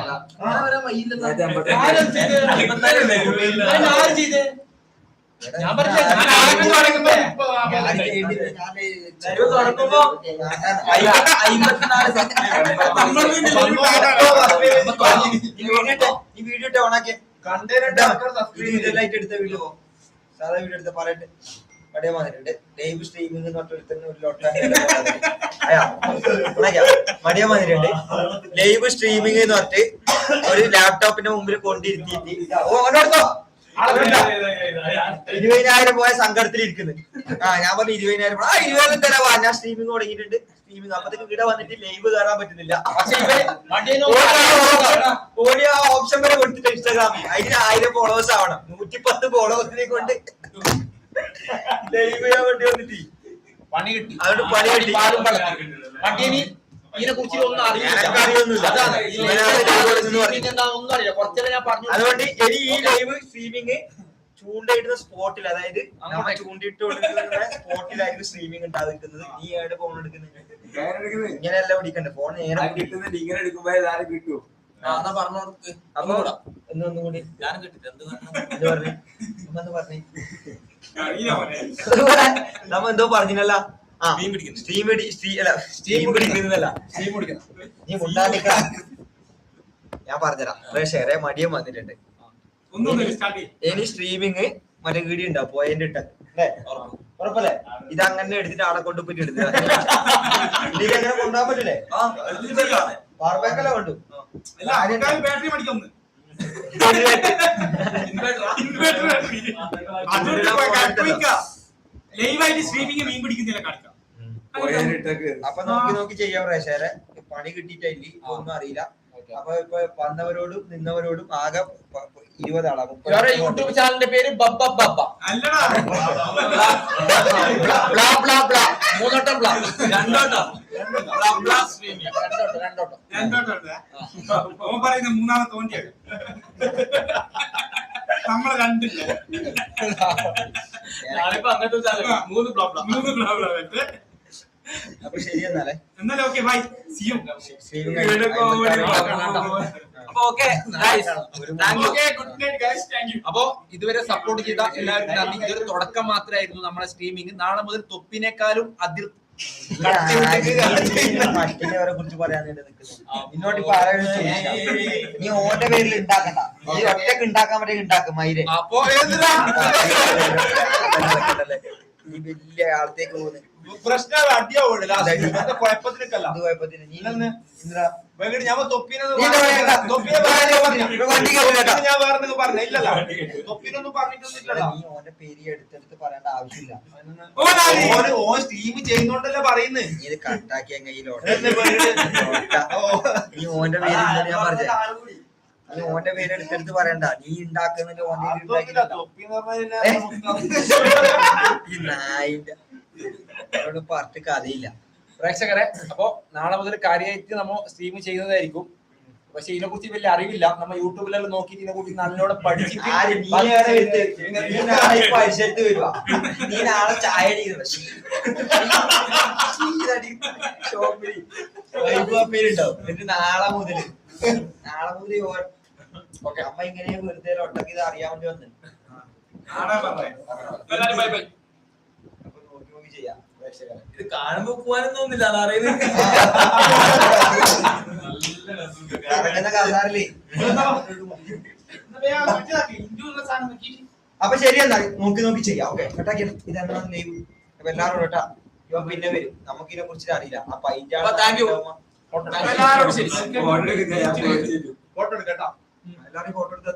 ഞാൻ പറഞ്ഞ ഞാൻ ആദ്യം തുടങ്ങുമ്പോ തുടങ്ങുമ്പോ 54 ഈ വീഡിയോ ഇട്ട് ഓണാക്കിയ എടുത്ത വീഡിയോ സാധാ വീഡിയോ എടുത്ത പറയട്ടെ. പടേ വന്നിട്ടുണ്ട് ലൈവ് സ്ട്രീമിംഗ് എന്ന് പറഞ്ഞിട്ട് ഒരു മടിയ വന്നിട്ടുണ്ട്. ലൈവ് സ്ട്രീമിംഗ് എന്ന് പറഞ്ഞിട്ട് ഒരു ലാപ്ടോപ്പിന്റെ മുമ്പിൽ കൊണ്ടിരുത്തിയിട്ട് 20,000 പോയ സങ്കടത്തിൽ ഇരിക്കുന്നത്. ഞാൻ പറഞ്ഞു 20,000 20,000 തരാ. ഞാൻ സ്ട്രീമിംഗ് തുടങ്ങിയിട്ടുണ്ട്. സ്ട്രീമിംഗ് അപ്പത്തേക്ക് ഇവിടെ വന്നിട്ട് ലൈവ് കയറാൻ പറ്റുന്നില്ല. ഓഡിയോ ഓപ്ഷൻ വരെ കൊടുത്തിട്ട് ഇൻസ്റ്റാഗ്രാമിൽ അതിന് 1000 ഫോളോവേഴ്സ് ആവണം. 110 ഫോളോവേഴ്സിനെ കൊണ്ട് ലൈവ് ചെയ്യാൻ വേണ്ടി വന്നിട്ട് പണി കിട്ടി. അതുകൊണ്ട് പണി കിട്ടി. മടിയനി ഇതിനെ കുറിച്ച് ഒന്നും അറിയൊന്നുമില്ല. ഒന്നും അറിയില്ല. കുറച്ചേരം ഞാൻ പറഞ്ഞു. അതുകൊണ്ട് ഇനി ഈ ലൈവ് സ്ട്രീമിംഗ് ചൂണ്ടയിടുന്ന സ്പോട്ടിൽ, അതായത് നമ്മൾ ചൂണ്ടിട്ട് കൊടുക്കുന്ന സ്പോട്ടിലായിരിക്കും സ്ട്രീമിംഗ് ഉണ്ടാകുന്നത്. നീ ഏടെ ഫോൺ എടുക്കുന്നത്? ഇങ്ങനെയല്ല പിടിക്കണ്ടേ ഫോൺ നേരെ കിട്ടുന്നുണ്ട്. ഇങ്ങനെ എടുക്കുമ്പോ ആരും കിട്ടൂ. പറഞ്ഞോർക്ക് അപ്പൊ ഒന്നും കൂടി ഞാൻ കിട്ടിട്ട് എന്ത് പറഞ്ഞു നമ്മ എന്തോ പറഞ്ഞില്ല. സ്ട്രീം പിടിക്കുന്നതല്ല, നീ മുണ്ടാണ്ടിക്ക. ഞാൻ പറഞ്ഞുതരാം. പ്രേക്ഷകരെ മടിയം വന്നിട്ടുണ്ട്. ഇനി സ്ട്രീമിങ് മറ്റേ വീഡിയോ ഉണ്ടാവും പോയിന്റ് ഇട്ട ഉറപ്പല്ലേ? ഇത് അങ്ങനെ എടുത്തിട്ട് ആളെ കൊണ്ട് പോയിട്ട് എടുത്തിട്ട് അങ്ങനെ കൊണ്ടുപോകാൻ പറ്റില്ലേ? പവർബാങ്കല്ലേ കൊണ്ടു ബാറ്ററി മേടിക്കുന്നു. ലൈവായിട്ട് സ്ട്രീമിംഗ് മീൻ പിടിക്കുന്നില്ല കാണിക്കാം. അപ്പൊ നോക്കി ചെയ്യാം പ്രേക്ഷകരെ. പണി കിട്ടിയിട്ടില്ല, ഒന്നും അറിയില്ല. അപ്പൊ ഇപ്പൊ വന്നവരോടും നിന്നവരോടും ആകെ 20 ആളാ. യൂട്യൂബ് ചാനലിന്റെ പേര് ബബ്ബ ബബ്ബ. അല്ലടാ ബ്ലാ ബ്ലാ ബ്ലാ. 3 വട്ടം ബ്ലാ. 2 വട്ടം ബ്ലാ ബ്ലാ സ്ട്രീമിംഗ്. 2 വട്ടം. രണ്ടോട്ടെ പറയുന്ന മൂന്നാമത്തെ തോന്നിയത് നമ്മളെ കണ്ടില്ല. ഞാനിപ്പോ അങ്ങനത്തെ സാധനം 3 പ്രോബ്ലം. അപ്പൊ ശരി എന്നാലേ എന്നാലും ഓക്കെ ബൈ സി യു. അപ്പൊ okay good night guys, thank you. അപ്പൊ ഇതുവരെ സപ്പോർട്ട് ചെയ്ത എല്ലാവർക്കും നന്ദി. ഇതൊരു തുടക്കം മാത്രമായിരുന്നു നമ്മുടെ സ്ട്രീമിംഗ്. നാളെ മുതൽ തൊപ്പിനേക്കാളും മറ്റിനെ കുറിച്ച് പറയാൻ ഇന്നോട്ട് ഇപ്പൊ ആരാണ് ചോദിച്ചാ നീ ഓന്റെ പേരിൽ ഉണ്ടാക്കണ്ട, നീ ഒറ്റക്ക് ഉണ്ടാക്കാൻ പറ്റിയ ഉണ്ടാക്കും മയിരെ. അപ്പൊ നീ വലിയ ആളത്തേക്ക് പോകുന്നത് പ്രശ്നം അടിയാവുള്ളൂ കുഴപ്പത്തിനൊക്കെയല്ല. അത് കുഴപ്പത്തിന് നീ ഇന്ദ്ര ഞാൻ തൊപ്പിനെ വണ്ടി കേറില്ല ഞാൻ വേറെ പറഞ്ഞ ഇല്ലല്ലോ. തൊപ്പിനൊന്നും പറഞ്ഞിട്ടൊന്നുമില്ലല്ലോ. നീ ഓന്റെ പേര് എടുത്തെടുത്ത് പറയേണ്ട ആവശ്യമില്ല. ഓൻ സ്ട്രീം ചെയ്യുന്നോണ്ടല്ലേ പറയുന്നത്. നീ ഇത് കട്ടാക്കി കയ്യിലോട്ട് നീ ഓന്റെ പേര് ഞാൻ പറഞ്ഞ നീ ഓന്റെ പേര് എടുത്തെടുത്ത് പറയണ്ട. നീ ഉണ്ടാക്കുന്നില്ല ഓന്റെ ഈ നായിന്റെ പറഞ്ഞിട്ട് കഥയില്ല. പ്രേക്ഷകരെ, അപ്പൊ നാളെ മുതൽ കാര്യമായിട്ട് നമ്മ സ്ട്രീം ചെയ്യുന്നതായിരിക്കും. പക്ഷെ ഇതിനെ കുറിച്ച് വലിയ അറിവില്ല. നമ്മ യൂട്യൂബിലെല്ലാം നോക്കിയിട്ട് ഇതിനെ കുറിച്ച് നല്ലോണം പഠിച്ചിട്ട് പരിസരത്ത് വരുവാ. നീ നാളെ ചായ പേരുണ്ടാവും. എന്നിട്ട് നാളെ മുതല് അമ്മ ഇങ്ങനെ വെറുതെ ഒട്ടക്ക് ഇത് അറിയാൻ വേണ്ടി വന്നു. അപ്പൊ നോക്കി നോക്കി ചെയ്യാം. ഇത് കാണുമ്പോ പോവാനും തോന്നില്ല, അതറിയുന്നത്. കഥാറില്ലേ അപ്പൊ ശരി എന്നാ നോക്കി നോക്കി ചെയ്യാം. ഓക്കെ കട്ടാക്കി ഇതെന്നാ ലൈവ്. അപ്പൊ എല്ലാവരും കേട്ടാ ഇവ പിന്നെ വരും. നമുക്ക് ഇതിനെ കുറിച്ച് അറിയില്ല. അപ്പൊ താങ്ക് യു. എല്ലാവരോടും ശരി. ഫോട്ടോ എടുക്കാം. ഫോട്ടോ എടുക്കട്ടോ. എല്ലാവരും ഫോട്ടോ എടുത്താൽ